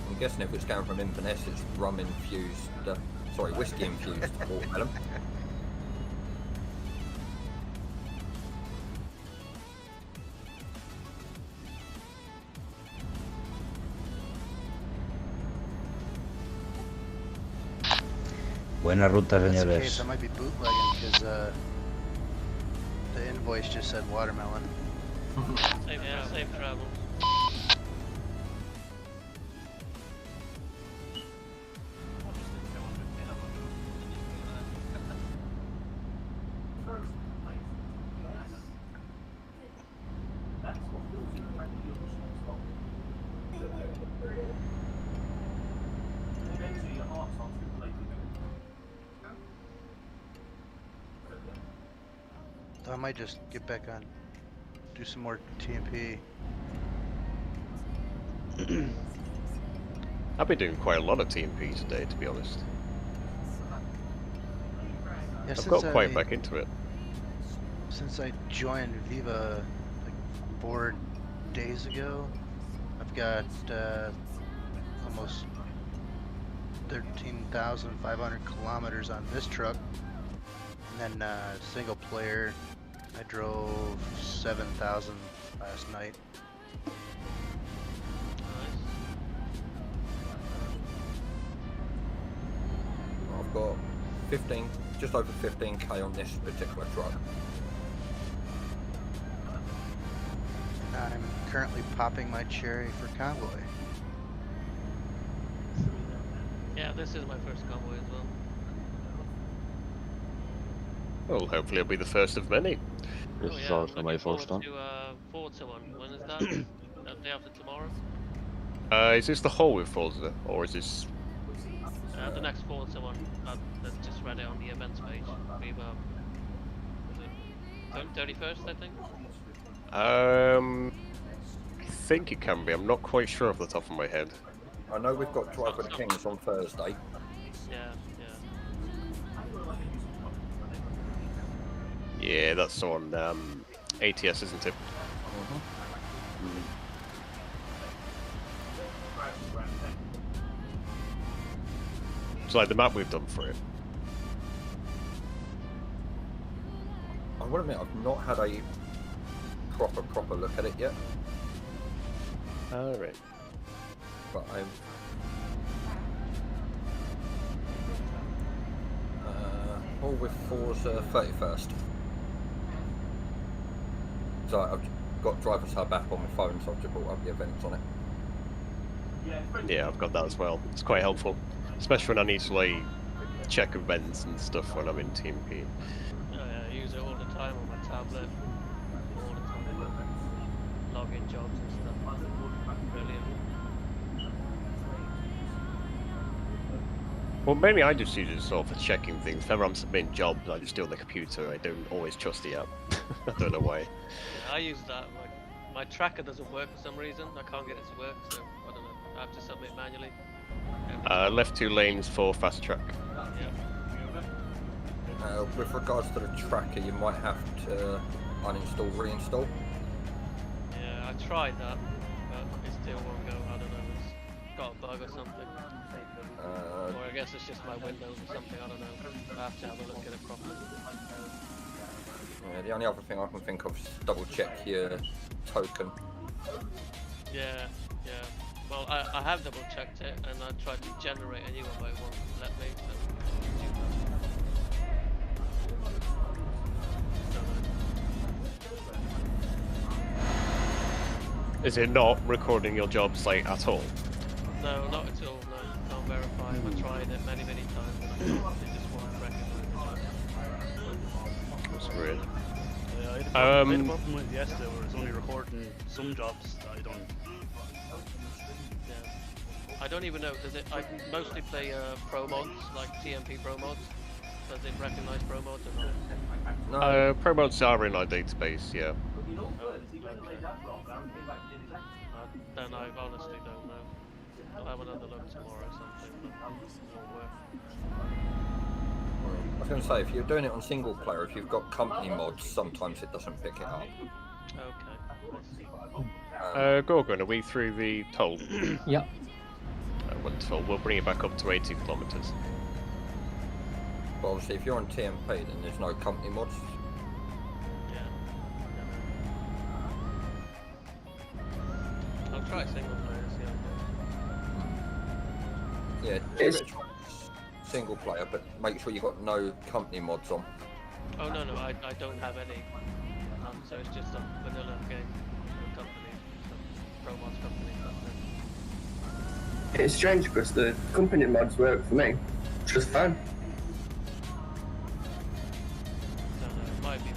I'm guessing if it's going from Inverness, it's rum infused, sorry, whiskey infused watermelon. Buena ruta, If that's the señores. case, I might be bootlegging because the invoice just said watermelon. Safe travel. So I might just get back on, do some more TMP. I've been doing quite a lot of TMP today, to be honest. Yeah, I've got quite back into it. Since I joined Viva like 4 days ago, I've got almost 13,500 kilometers on this truck. And then single player, I drove 7,000 last night. I've got 15, just over 15k on this particular truck. I'm currently popping my cherry for Convoy. Yeah, this is my first convoy as well. Well, hopefully it'll be the first of many. This Oh, is yeah, also I'm my looking first one. forward to one. When is that? That day after tomorrow? Is this the whole with Forza, or is this... The next Forza one. That's just read it on the events page. Viva. 31st, I think? I think it can be. I'm not quite sure off the top of my head. I know we've got Drive with the Kings on Thursday. Yeah. Yeah, that's on ATS, isn't it? It's like the map we've done for it. I will admit, I've not had a proper look at it yet. Alright. But I'm... all with Forza 31st. So I've got driver's hub app on my phone, so I've just brought up the events on it. Yeah, I've got that as well. It's quite helpful, especially when I need to like check events and stuff when I'm in TMP. Oh yeah, I use it all the time on my tablet. All the time. Log in jobs and stuff. Brilliant. Well, mainly I just use it sort of for checking things. Whenever I'm submitting jobs, I just do it on the computer. I don't always trust the app. I don't know why. Yeah, I use that. Like, my tracker doesn't work for some reason. I can't get it to work, so I don't know. I have to submit manually. Left 2 lanes for fast track. Yeah. With regards to the tracker, you might have to uninstall, reinstall. Yeah, I tried that, but it still won't go. I don't know. It's got a bug or something. Or I guess it's just my Windows or something. I don't know. I have to have a look at it properly. Yeah, the only other thing I can think of is double check your token. Yeah, yeah. Well, I have double checked it, and I tried to generate a new one, but it won't let me. So. Is it not recording your jobs like at all? No, not at all. No, can't verify. I tried it many times, and it just won't recognize it. That's weird. Yeah, I had a problem with yesterday where it's only recording some jobs that I don't. Yeah. I don't even know. Does it? I mostly play pro mods, like TMP pro mods. Does it recognize pro mods or not? No. Pro mods are in our database, yeah. Then I honestly don't know. I'll have another look tomorrow or something, but it won't work. I was going to say, if you're doing it on single player, if you've got company mods, sometimes it doesn't pick it up. Okay. Gorgon, are we through the toll? Yep. Wonderful. We'll bring it back up to 80 kilometers. But obviously, if you're on TMP, then there's no company mods. I'll try single player, see how it goes. Yeah, it's single player, but make sure you've got no company mods on. Oh no, I don't have any. So it's just a vanilla game company, pro mods company. It's strange because the company mods work for me just fine. No, it might be my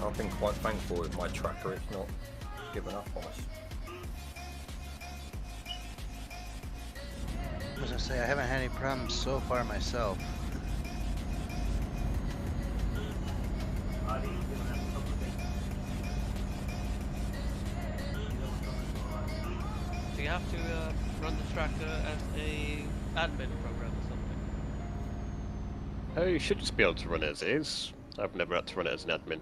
I've been quite thankful with my tracker, it's not given up on us. As I say, I haven't had any problems so far myself. Do you have to run the tracker as a admin program or something? Oh, you should just be able to run it as is. I've never had to run it as an admin.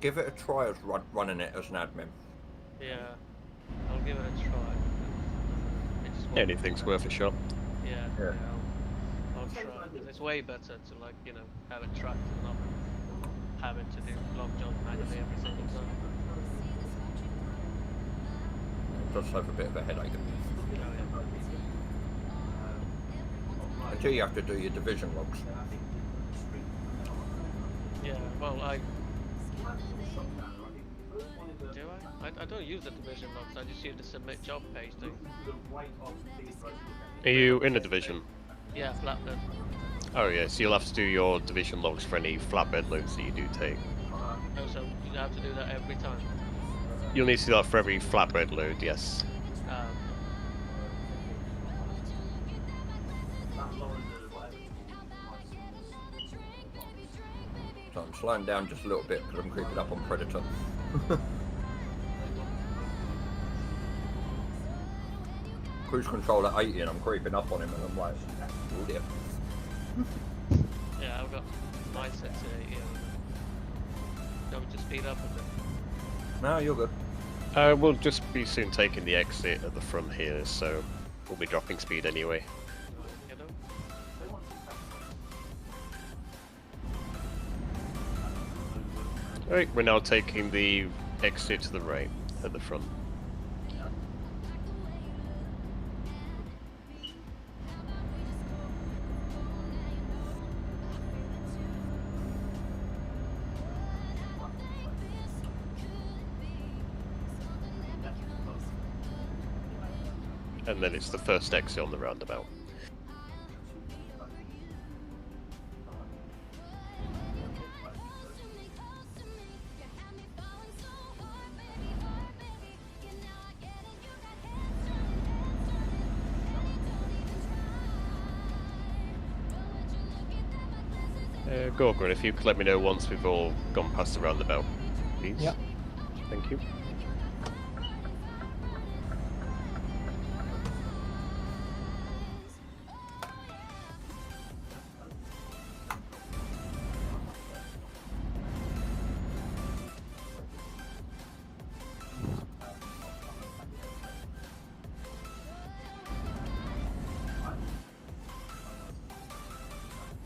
Give it a try of running it as an admin. Yeah, I'll give it a try. It just won't Anything's worth a shot. Yeah, I'll try. It's way better to, like, you know, have it tracked and not having to do log jobs manually every single time. It does have a bit of a headache. Oh, yeah. Until you have to do your division logs. Yeah, well, do I? I don't use the division logs, I just use the submit job page thing. Are you in a division? Yeah, flatbed. Oh yeah, so you'll have to do your division logs for any flatbed loads that you do take. Oh, so you have to do that every time? You'll need to do that for every flatbed load, yes. So I'm slowing down just a little bit because I'm creeping up on Predator. Cruise control at 80 and I'm creeping up on him and I'm like, oh dear. Yeah, I've got mine set to 80. Don't we just speed up a bit? No, you're good. We'll just be soon taking the exit at the front here, so we'll be dropping speed anyway. You know? Alright, we're now taking the exit to the right at the front. And then it's the first exit on the roundabout. Gorgon, if you could let me know once we've all gone past the roundabout, please. Yep. Thank you.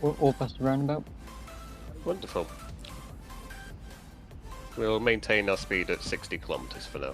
We're all past the roundabout. Wonderful. We'll maintain our speed at 60 kilometers for now.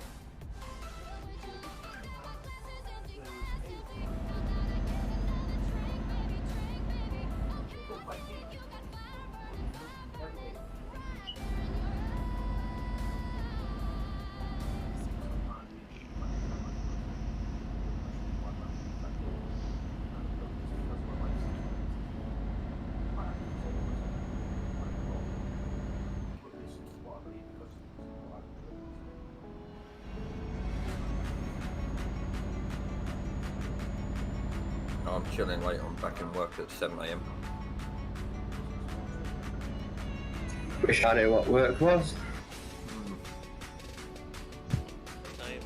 I'm chilling late. I'm back in work at 7 AM. Wish I knew what work was. Same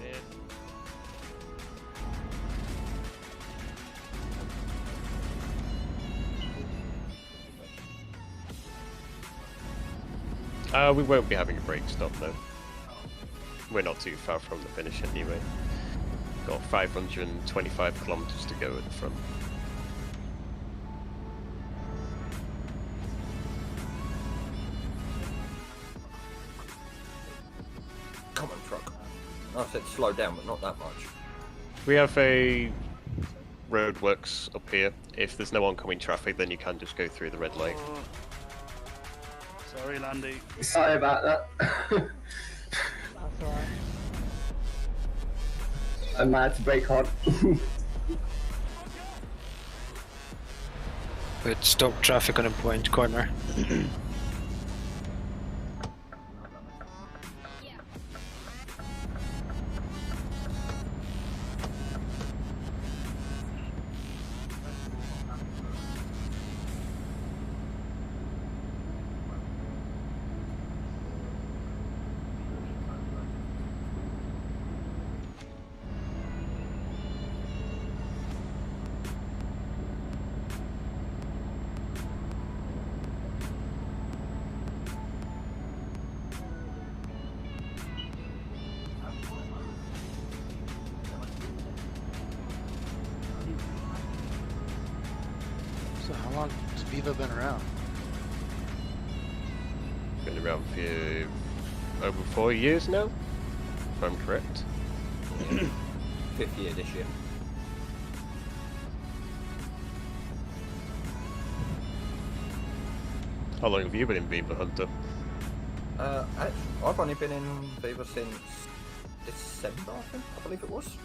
here. We won't be having a break stop though. We're not too far from the finish anyway. Got 525 kilometers to go at the front. Come on, truck. I said slow down, but not that much. We have a roadworks up here. If there's no oncoming traffic, then you can just go through the red light. Oh. Sorry, Landy. Sorry about that. That's alright. I might have to brake hard. But stop traffic on a point corner. So how long has Viva been around? Been around for over 4 years now, if I'm correct. 5th year this year. How long have you been in Viva, Hunter? I've only been in Viva since December, I believe it was.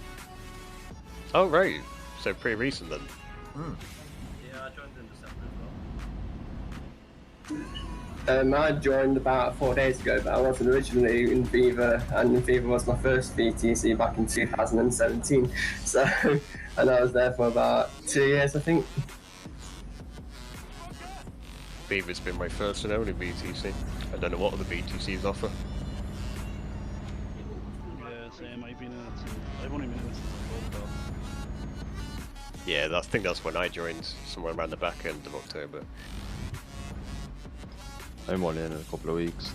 Oh right, so pretty recent then. Yeah, I joined in December as well. I joined about 4 days ago, but I wasn't originally in Viva, and Viva was my first VTC back in 2017. So, and I was there for about 2 years, I think. Viva's been my first and only BTC. I don't know what other BTCs offer. Yeah, same. I've only been in it since October. Yeah, I think that's when I joined, somewhere around the back end of October. I'm only in a couple of weeks.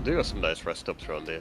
do have some nice rest stops around here.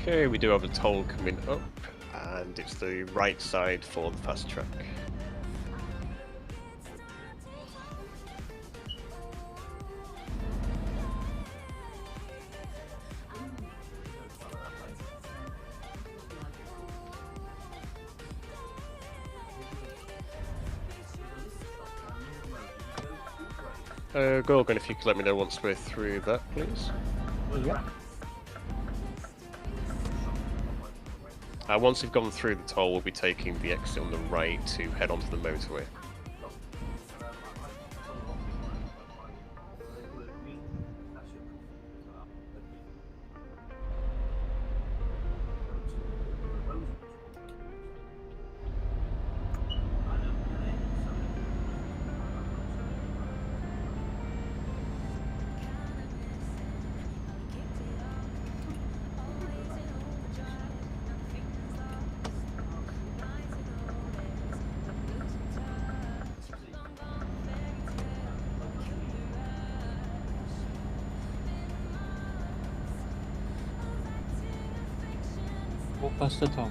Okay, we do have a toll coming up, and it's the right side for the fast track. Gorgon, if you could let me know once we're through that, please. Yeah. Once we've gone through the toll, we'll be taking the exit on the right to head onto the motorway. Walk past the toll.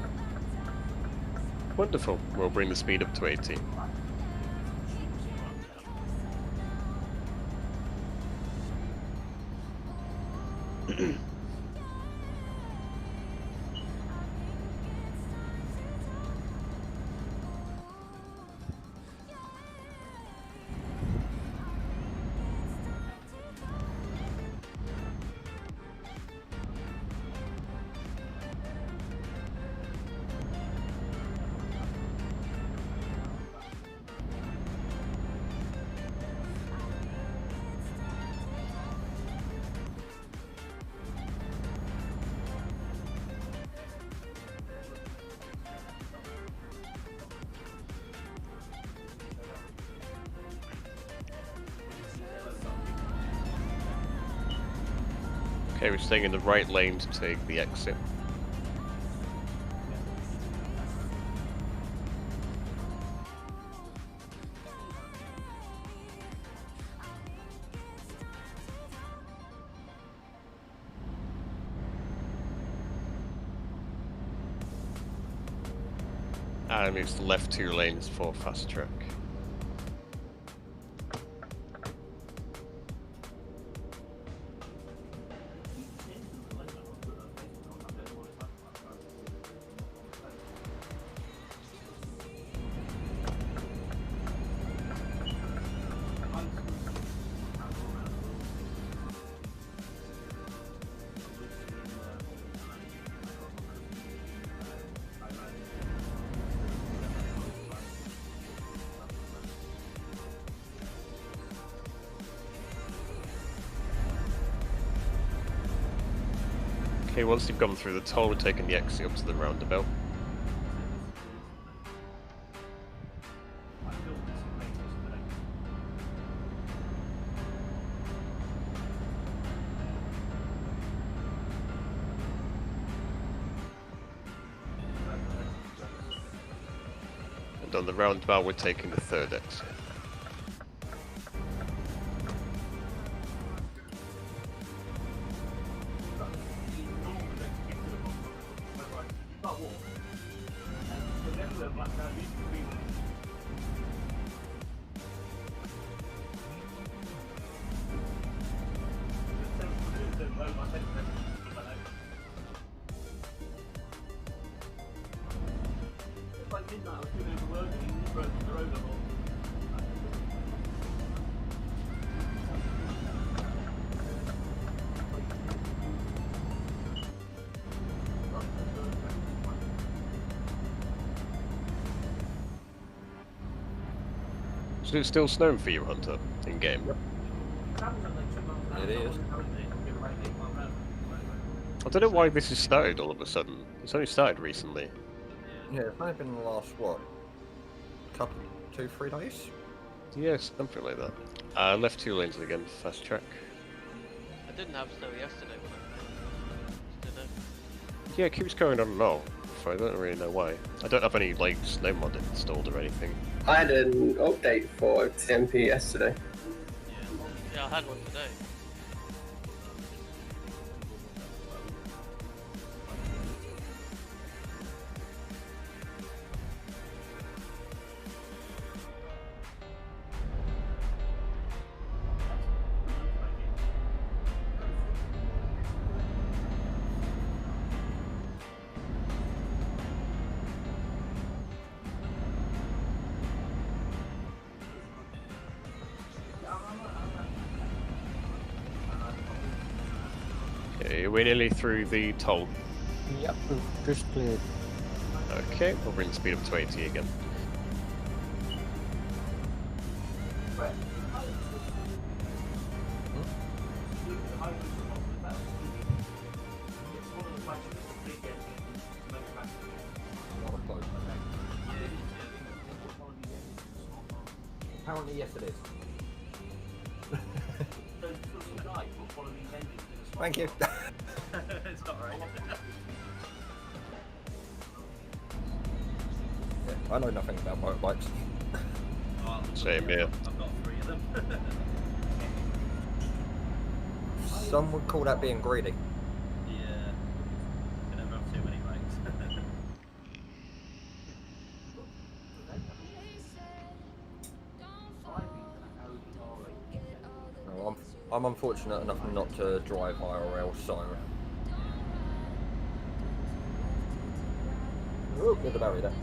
Wonderful. We'll bring the speed up to 80. Okay, we're staying in the right lane to take the exit. And it's the left 2 lanes for fast track. Okay, once you've gone through the toll, we're taking the exit up to the roundabout. And on the roundabout, we're taking the 3rd exit. Is it still snowing for you, Hunter, in game? Yep. It is. I don't know why this has started all of a sudden. It's only started recently. Yeah, it's only been the last, what, couple, 2-3 days? Yeah, something like that. Left 2 lanes again, fast track. I didn't have snow yesterday when I did it. Yeah, it keeps going on and on, so I don't really know why. I don't have any, like, snow mod installed or anything. I had an update for TMP yesterday. Yeah, I had one today. Okay, we're nearly through the toll. Yep, just cleared. Okay, we'll bring the speed up to 80 again. Apparently, yes, it is. Thank you. It's alright. I know nothing about motorbikes. Same here. I've got 3 of them. Some would call that being greedy. Yeah. Can never have too many bikes. No, I'm unfortunate enough not to drive IRL, so. Oh, there's a barrier there.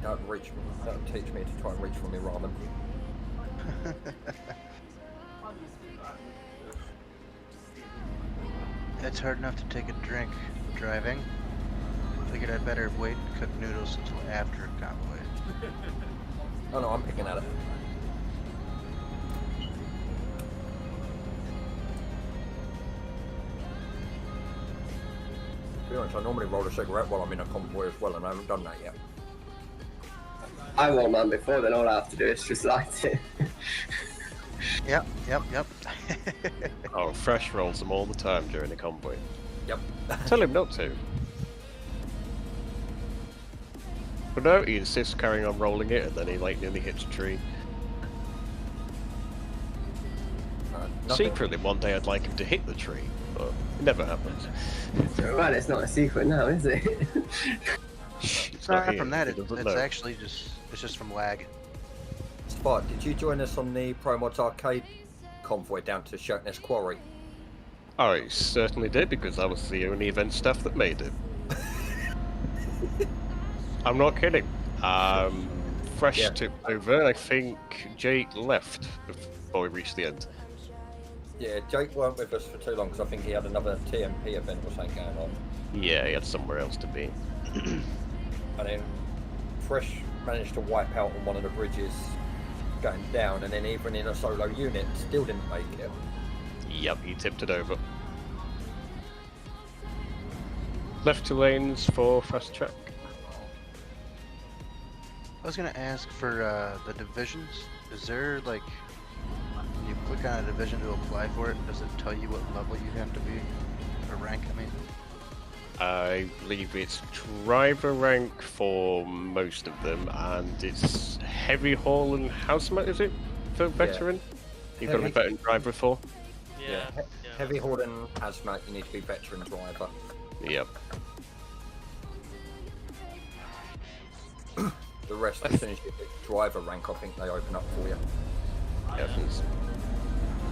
Don't reach me. Don't teach me to try and reach for me ramen. It's hard enough to take a drink driving. Figured I'd better wait and cook noodles until after a convoy. Oh no, I'm picking at it. To be honest, I normally roll a cigarette while I'm in a convoy as well, and I haven't done that yet. I won't, man, before then all I have to do is just light it. Yep. Oh, Fresh rolls them all the time during the convoy. Yep. Tell him not to. But no, he insists carrying on rolling it, and then he like nearly hits a tree. Secretly, one day I'd like him to hit the tree, but it never happens. Well, it's not a secret now, is it? It's Not not from here, that, he doesn't it's know. actually just from lag. Spot, did you join us on the Pro Mods Arcade convoy down to Sharkness Quarry? I certainly did, because I was the only event staff that made it. I'm not kidding. Fresh took over, I think Jake left before we reached the end. Yeah, Jake weren't with us for too long because I think he had another TMP event or something going on. Yeah, he had somewhere else to be. And then Fresh managed to wipe out on one of the bridges going down, and then even in a solo unit still didn't make it. Yep, he tipped it over. Left 2 lanes for fast track. I was gonna ask for the divisions. Is there like, when you click on a division to apply for it, does it tell you what level you have to be, or rank? I mean. I believe it's driver rank for most of them, and it's heavy haul and housemat, is it? For veteran? You've got to be veteran driver for? Yeah. Heavy haul and hazmat, you need to be veteran driver. Yep. The rest, as soon as you hit driver rank, I think they open up for you. Yeah,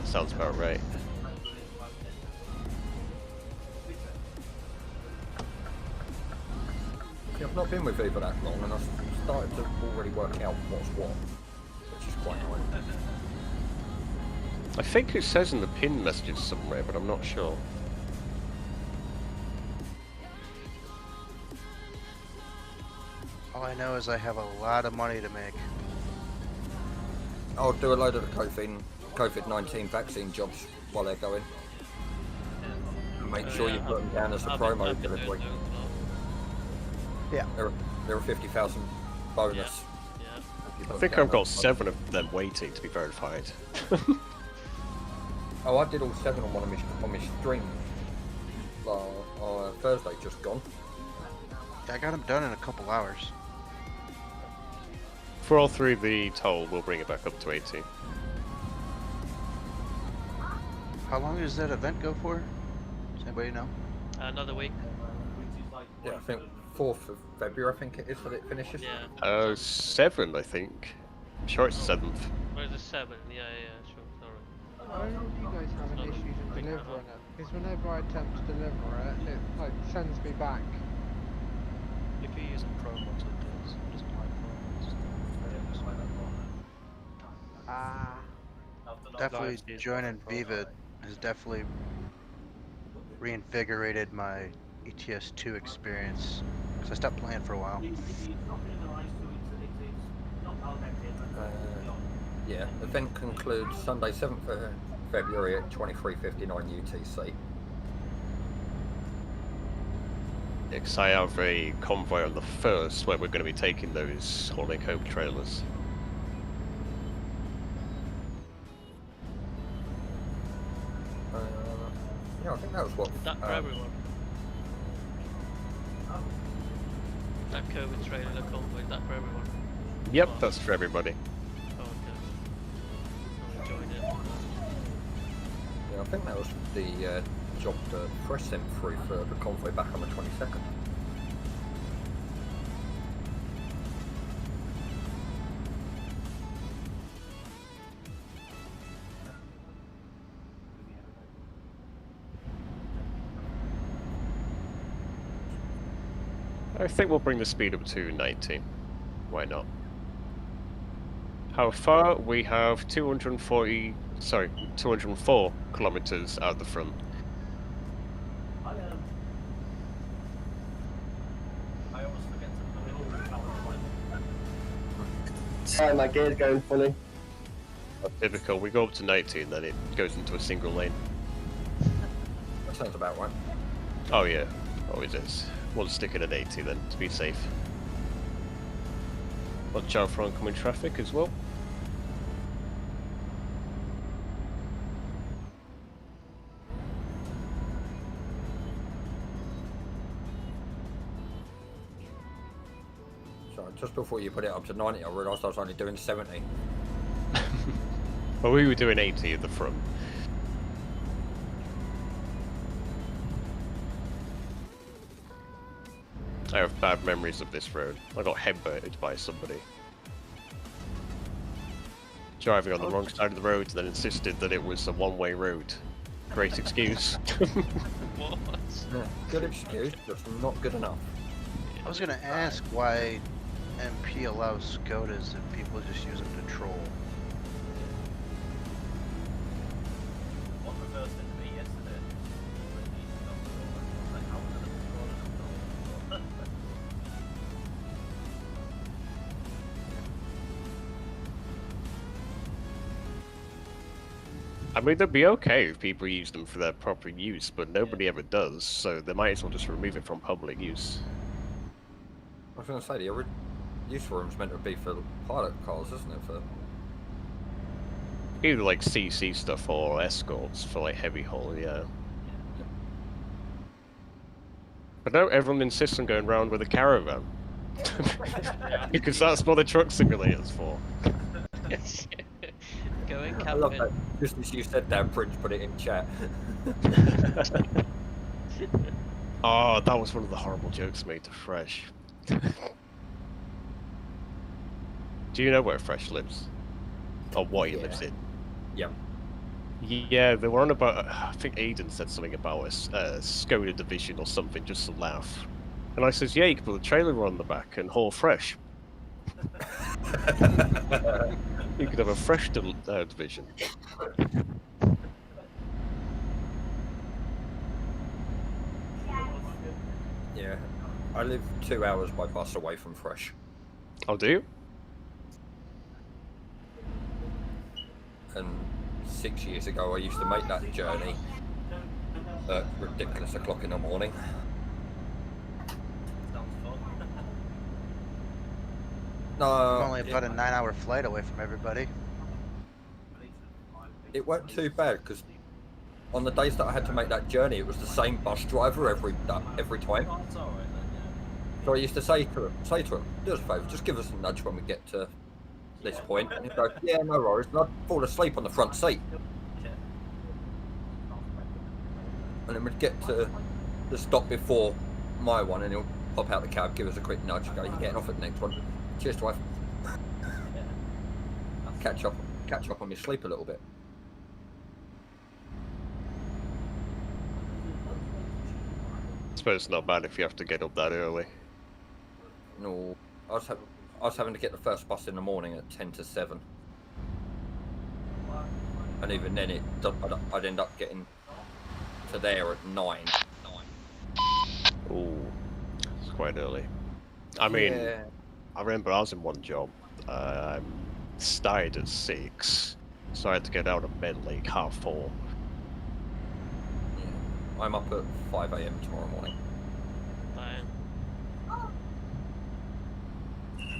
sounds about right. I've not been with Viva that long, and I've started to already work out what's what, which is quite nice. I think it says in the pin messages somewhere, but I'm not sure. All I know is I have a lot of money to make. I'll do a load of the COVID-19 vaccine jobs while they're going. Make sure you put them down as a promo delivery. Yeah. They're a 50,000 bonus. I think I've got 7 of them waiting to be verified. Oh, I did all 7 on one of my streams. Thursday, just gone. Yeah, I got them done in a couple hours. For all 3 of the toll, we'll bring it back up to 80. How long does that event go for? Does anybody know? Another week. Yeah, I think 4th of February, I think it is that it finishes. Yeah. 7, I think. I'm sure it's 7th. Where's the 7? Yeah, sure, sorry. I don't know if you guys have any issues in delivering it, because whenever I attempt to deliver it, it like sends me back. If you're using Pro mods, it does. Just apply Pro mods. Ah. Definitely joining Viva has definitely reinvigorated my ETS2 experience, because I stopped playing for a while. Yeah, event concludes Sunday 7th of February at 23:59 UTC. Because I have a convoy on the 1st where we're going to be taking those Holiday Hope trailers. Yeah, I think that was what. Is that for everyone? That COVID trailer convoy, is that for everyone? Yep, that's for everybody. Oh, okay. I'll join it. Yeah, I think that was the job that Fresh sent through for the convoy back on the 22nd. I think we'll bring the speed up to 90. Why not? How far? We have 204 kilometers out the front. Sorry, my gear's going funny. Typical. We go up to 90 and then it goes into a single lane. That sounds about right. Oh yeah, always is. We'll stick it at 80 then, to be safe. Watch out for oncoming traffic as well. So just before you put it up to 90, I realised I was only doing 70. Well, we were doing 80 at the front. I have bad memories of this road. I got headbutted by somebody. Driving on the wrong side of the road, then insisted that it was a one-way road. Great excuse. What? Yeah, good excuse, just not good enough. I was gonna ask why MP allows Skodas if people just use them to troll. I mean, they'd be okay if people use them for their proper use, but nobody ever does, so they might as well just remove it from public use. I was going to say, the use for them's meant to be for pilot cars, isn't it? For Either like CC stuff or escorts for like heavy haul, yeah. But no, everyone insists on going around with a caravan. Because that's what the truck simulator's for. Going I love camping. that. Just as you said that, Prince put it in chat. Oh, that was one of the horrible jokes made to Fresh. Do you know where Fresh lives? Or what he lives in? Yep. Yeah, they were on about, I think Aiden said something about a Skoda division or something, just to laugh. And I says, yeah, you can put a trailer on the back and haul Fresh. You could have a Fresh division. Yeah, I live 2 hours by bus away from Fresh. Oh, do you? And 6 years ago, I used to make that journey at ridiculous o'clock in the morning. Sounds fun. I'm No, only about a 9-hour flight away from everybody. it weren't too bad because on the days that I had to make that journey, it was the same bus driver every time. Oh, it's alright then, yeah. So I used to say to him, do us a favour, just give us a nudge when we get to this point. And he'd go, yeah, no worries. And I'd fall asleep on the front seat. And then we'd get to the stop before my one, and he'll pop out the cab, give us a quick nudge, go, you're getting off at the next one. Cheers, wife. Catch up on my sleep a little bit. I suppose it's not bad if you have to get up that early. No, I was having to get the first bus in the morning at 10 to 7. And even then, I'd end up getting to there at 9. Ooh, it's quite early. I mean, Yeah. I remember I was in one job. Started at 6, so I had to get out of Medley 4:30. Yeah. I'm up at 5 AM tomorrow morning.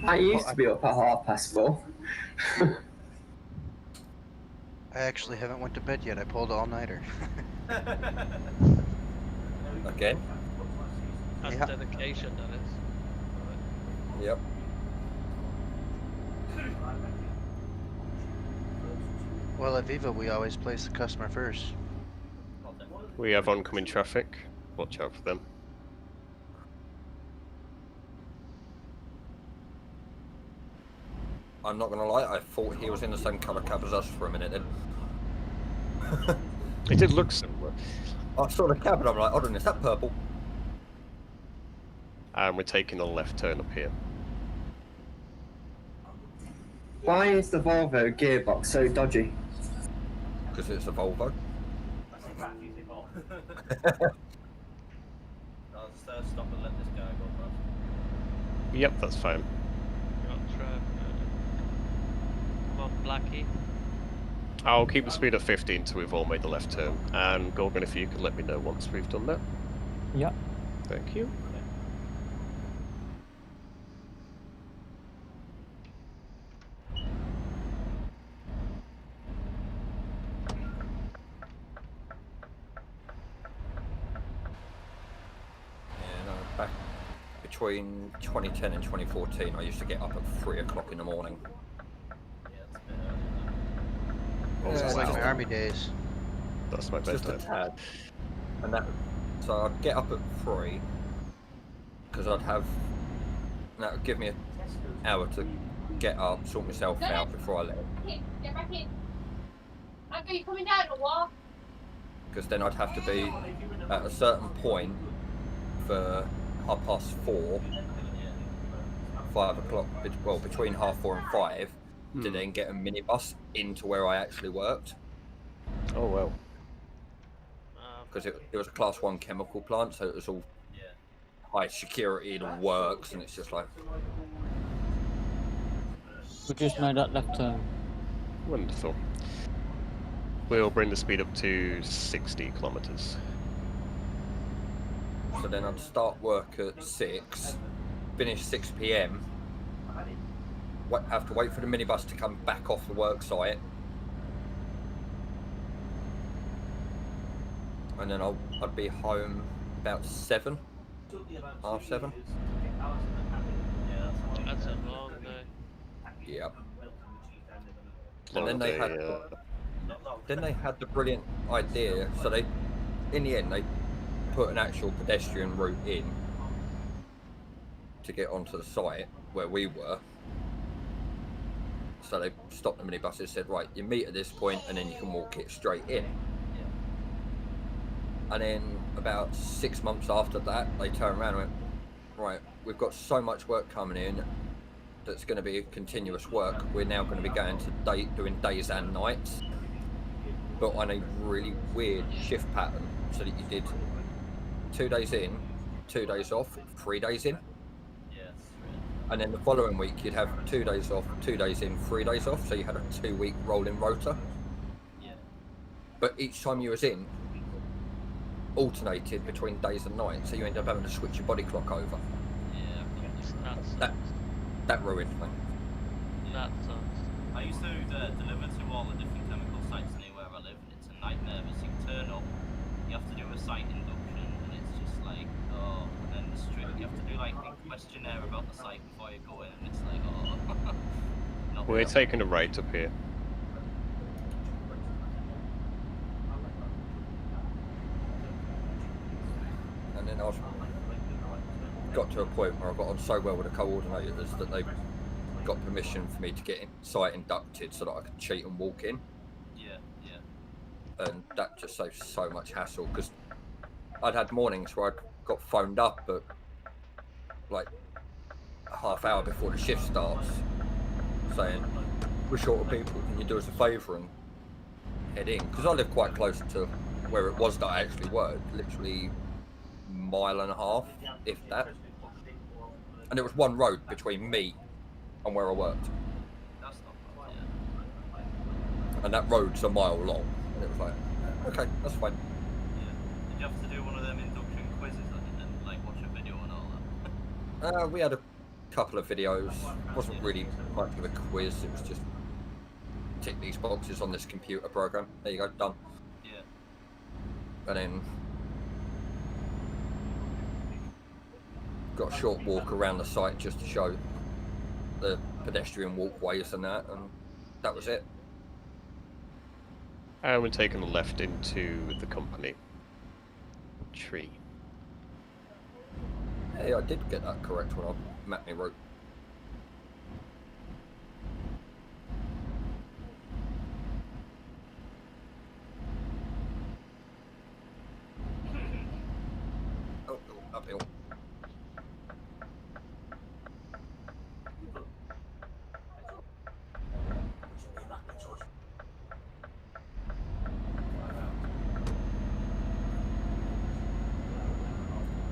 I used to be up at 4:30. I actually haven't went to bed yet. I pulled all-nighter. Again? That's Yeah. dedication, that is. Yep. Well, at Viva, we always place the customer first. We have oncoming traffic. Watch out for them. I'm not gonna lie, I thought he was in the same colour cab as us for a minute then. It did look similar. I saw the cab and I'm like, hold on, is that purple? And we're taking a left turn up here. Why is the Volvo gearbox so dodgy? Because it's a Volvo. I'll just stop and let this guy go past. Yep, that's fine. Come on, Blackie. I'll keep the speed at 15 until we've all made the left turn. And Gorgon, if you can let me know once we've done that. Yeah. Thank you. Back between 2010 and 2014, I used to get up at 3 o'clock in the morning. Sounds like my army days. That's my Just a bedtime. tad. And that, so I'd get up at 3 because I'd have, that would give me an hour to get up, sort myself out before I left. Get back in. Uncle, you coming down or what? Because then I'd have to be at a certain point for 4:30, 5 o'clock, well, between 4:30 and 5, to then get a minibus into where I actually worked. Oh, well. Because it was a class 1 chemical plant, so it was all high security, it all works, and it's just like... We just made that left turn. Wonderful. We'll bring the speed up to 60 kilometers. So then I'd start work at 6, finish 6 PM, have to wait for the minibus to come back off the work site, and then I'd be home about 7, half 7. That's a long day. Yep. Long And then day, they had the brilliant idea. So they, in the end, they put an actual pedestrian route in to get onto the site where we were. So they stopped the minibuses, said, right, you meet at this point and then you can walk it straight in. And then about 6 months after that, they turned around and went, right, we've got so much work coming in that's going to be continuous work. We're now going to be going to doing days and nights, but on a really weird shift pattern, so that you did 2 days in, 2 days off, 3 days in. And then the following week you'd have 2 days off, 2 days in, 3 days off. So you had a 2-week rolling rota. Yeah. But each time you was in, alternated between days and nights, so you end up having to switch your body clock over. Yeah. That ruined me. That sucks. I used to deliver to all the different chemical sites near where I live, and it's a nightmare because you turn up, you have to do a site induction, and it's just like, oh, and then the street, you have to do like a questionnaire about the site before you go in, and it's like, oh. We're taking a right up here. And then I got to a point where I got on so well with the coordinators that they got permission for me to get site inducted so that I could cheat and walk in. Yeah, yeah. And that just saves so much hassle, because I'd had mornings where I got phoned up at like a half hour before the shift starts saying, we're short of people, can you do us a favour and head in? Because I live quite close to where it was that I actually worked, literally a mile and a half, if that. And there was one road between me and where I worked. That's not bad, yeah. And that road's a mile long. And it was like, okay, that's fine. Yeah. Did you have to do one of them induction quizzes and like watch a video and all that? We had a couple of videos. It wasn't really much of a quiz, it was just tick these boxes on this computer program. There you go, done. Yeah. And then got a short walk around the site just to show the pedestrian walkways and that was it. And we're taking the left into the company tree. Hey, I did get that correct when I mapped my route. Oh, uphill.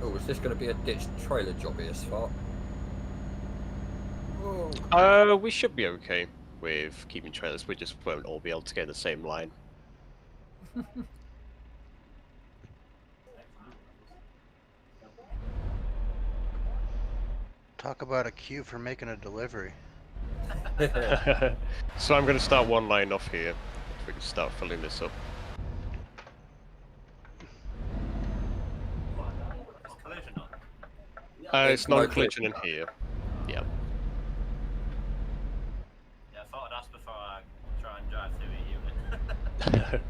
Oh, is this going to be a ditch trailer job here, Spark? We should be okay with keeping trailers. We just won't all be able to get in the same line. Talk about a queue for making a delivery. So I'm going to start one line off here. We can start filling this up. Is collision on? It's non-collision in here. Yeah. Yeah, I thought I'd ask before I try and drive through a unit.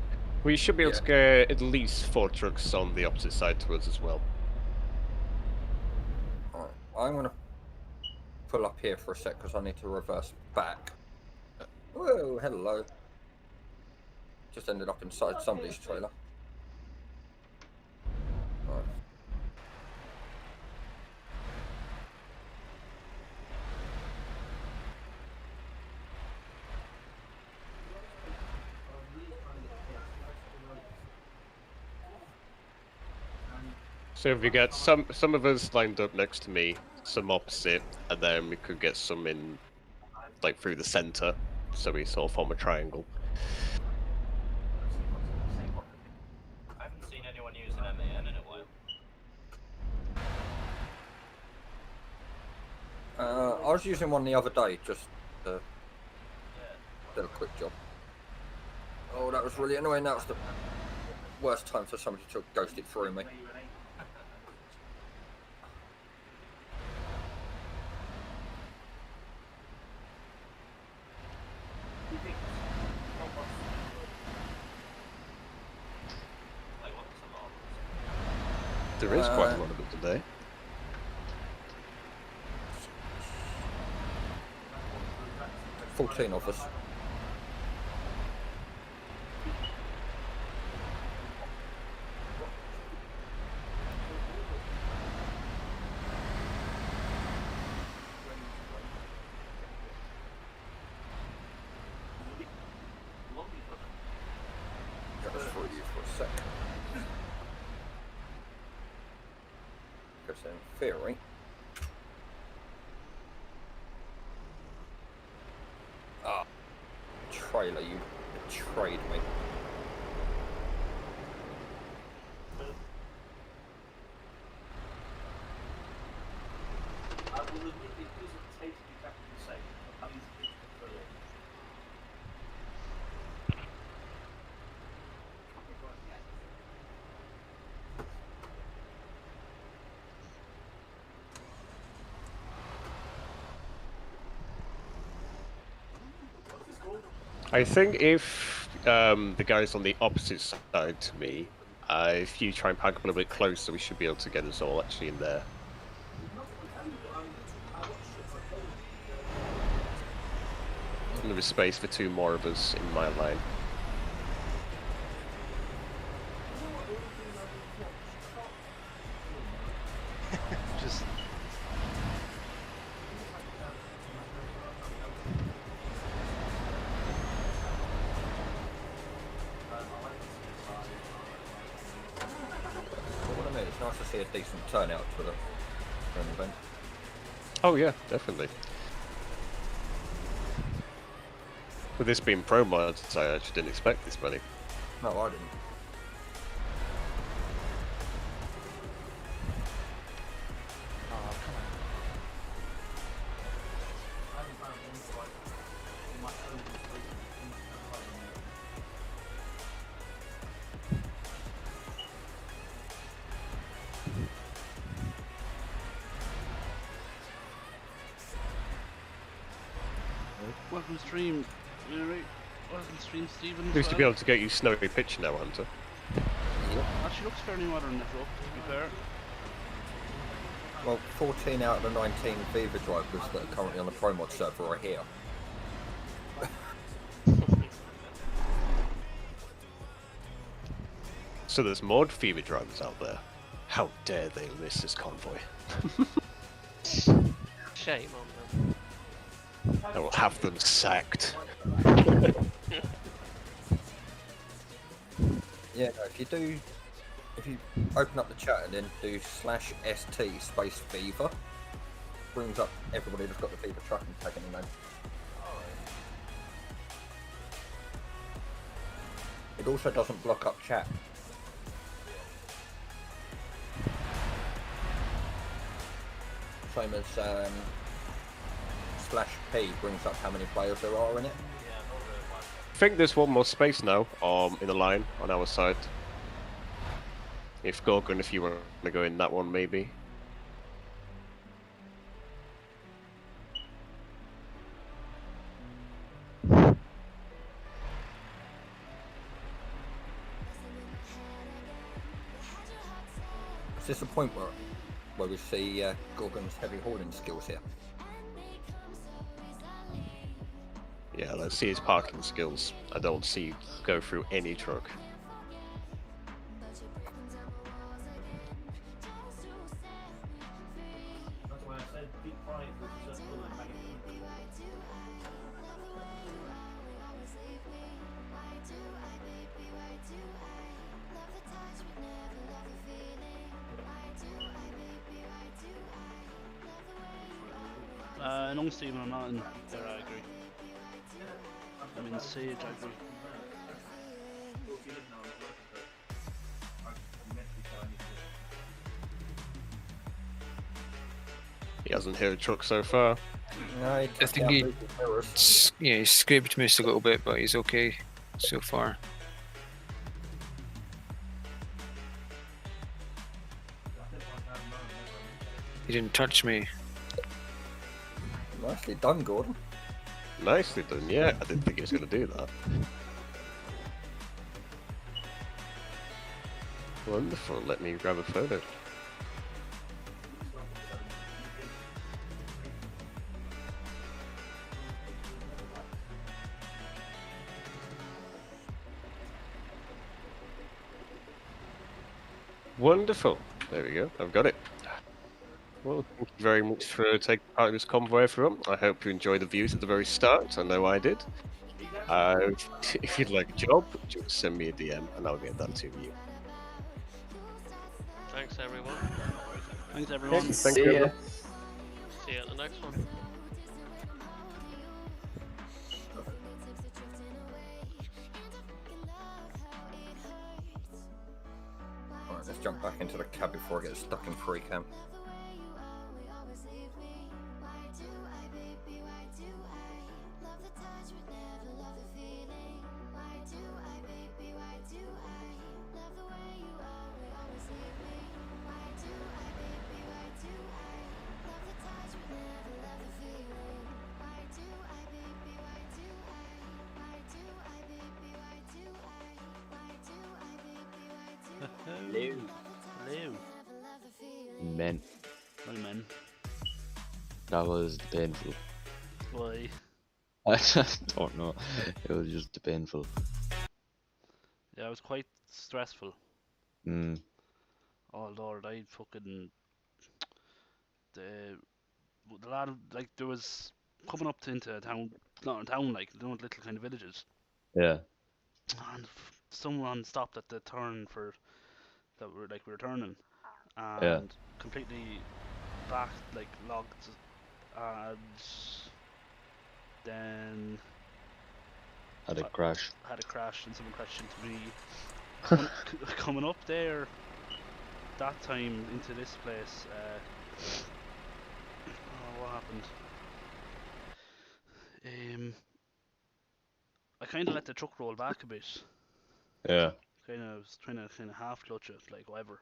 We should be able to get at least 4 trucks on the opposite side to us as well. Alright, I'm going to pull up here for a sec because I need to reverse back. Whoa, hello. Just ended up inside somebody's trailer. Right. So if we get some of us lined up next to me, some opposite, and then we could get some in, like through the center, so we sort of form a triangle. I haven't seen anyone using MAN in a while. I was using one the other day just to do a quick job. Oh, that was really annoying. That was the worst time for somebody to ghost it through me. There is quite a lot of them today. Uh, 14 of us. That was for you for a second. Because in theory, trade me. I think if the guy's on the opposite side to me, if you try and park a little bit closer, we should be able to get us all actually in there. And there is space for 2 more of us in my line. Just What I mean, it's nice to see a decent turnout for an event. Oh yeah, definitely. With this being pro mods, I actually didn't expect this many. No, I didn't. Welcome stream, Mary. Welcome stream, Stephen. Used to be able to get you snowy pitch now, Hunter. Actually looks fairly modern, this rope, to be fair. Well, 14 out of the 19 Viva drivers that are currently on the Pro Mod server are here. So there's more Fever drivers out there. How dare they miss this convoy? Shame on them. I will have them sacked. Yeah, no, if you open up the chat and then do /ST space Viva, brings up everybody that's got the Viva Trucking tag in the name. It also doesn't block up chat. Same as /P brings up how many players there are in it. I think there's one more space now in the line on our side. If Gorgon, if you want to go in that one, maybe. Is this a point where we see Gorgon's heavy hauling skills here? Yeah, let's see his parking skills. I don't see go through any truck. No, Stephen, I'm not in there, I agree. I'm in Sage, I agree. He hasn't hit a truck so far. No, I think he scraped missed a little bit, but he's okay so far. He didn't touch me. Nicely done, Gordon. Nicely done, yeah. I didn't think he was going to do that. Wonderful, let me grab a photo. Wonderful. There we go. I've got it. Well, thank you very much for taking part in this convoy, everyone. I hope you enjoyed the views at the very start. I know I did. If you'd like a job, just send me a DM and I'll get that to you. Thanks, everyone. Thanks, everyone. Thank you. See you at the next one. jump back into the cab before I get stuck in free camp. Hello. Hello. Men. Hi, men. That was painful. Why? I just don't know. It was just painful. Yeah, it was quite stressful. Mm. Oh lord, I fucking the lad like there was coming up into a town, not a town like little kind of villages, Yeah. and someone stopped at the turn for that we were turning, and Yeah. completely back like logged, and then Had a crash. had a crash and someone crashed into me. Coming up there that time into this place, oh, what happened? I kind of let the truck roll back a bit. Yeah. Kind of was trying to half clutch it, like whatever,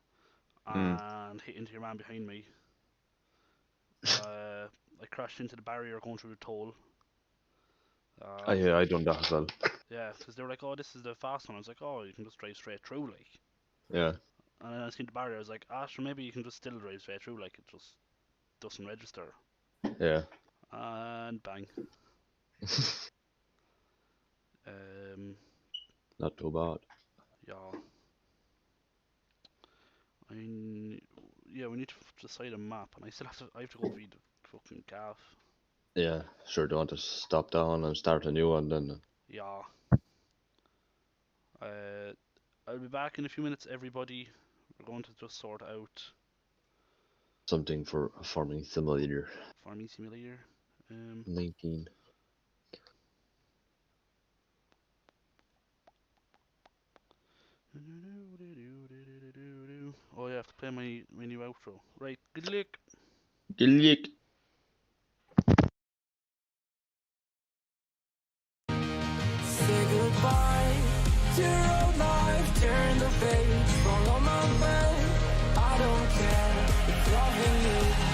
Mm. and hit into your man behind me. I crashed into the barrier going through the toll. I done that as well. Yeah, because they were like, "Oh, this is the fast one." I was like, "Oh, you can just drive straight through, like." Yeah. And then I seen the barrier. I was like, "Ah, sure, maybe you can just still drive straight through, like it just doesn't register." Yeah. And bang. Not too bad. Yeah. Yeah, we need to decide a map, and I still have to. I have to go feed the fucking calf. Yeah. Sure. Do you want to stop down and start a new one then? Yeah. I'll be back in a few minutes, everybody. We're going to just sort out Something for a farming simulator. farming simulator. 19. Oh, yeah, I have to play my new outro. Right, good luck. Good luck. Say goodbye to your old life, turn the page, fall on my bed. I don't care, it's loving you.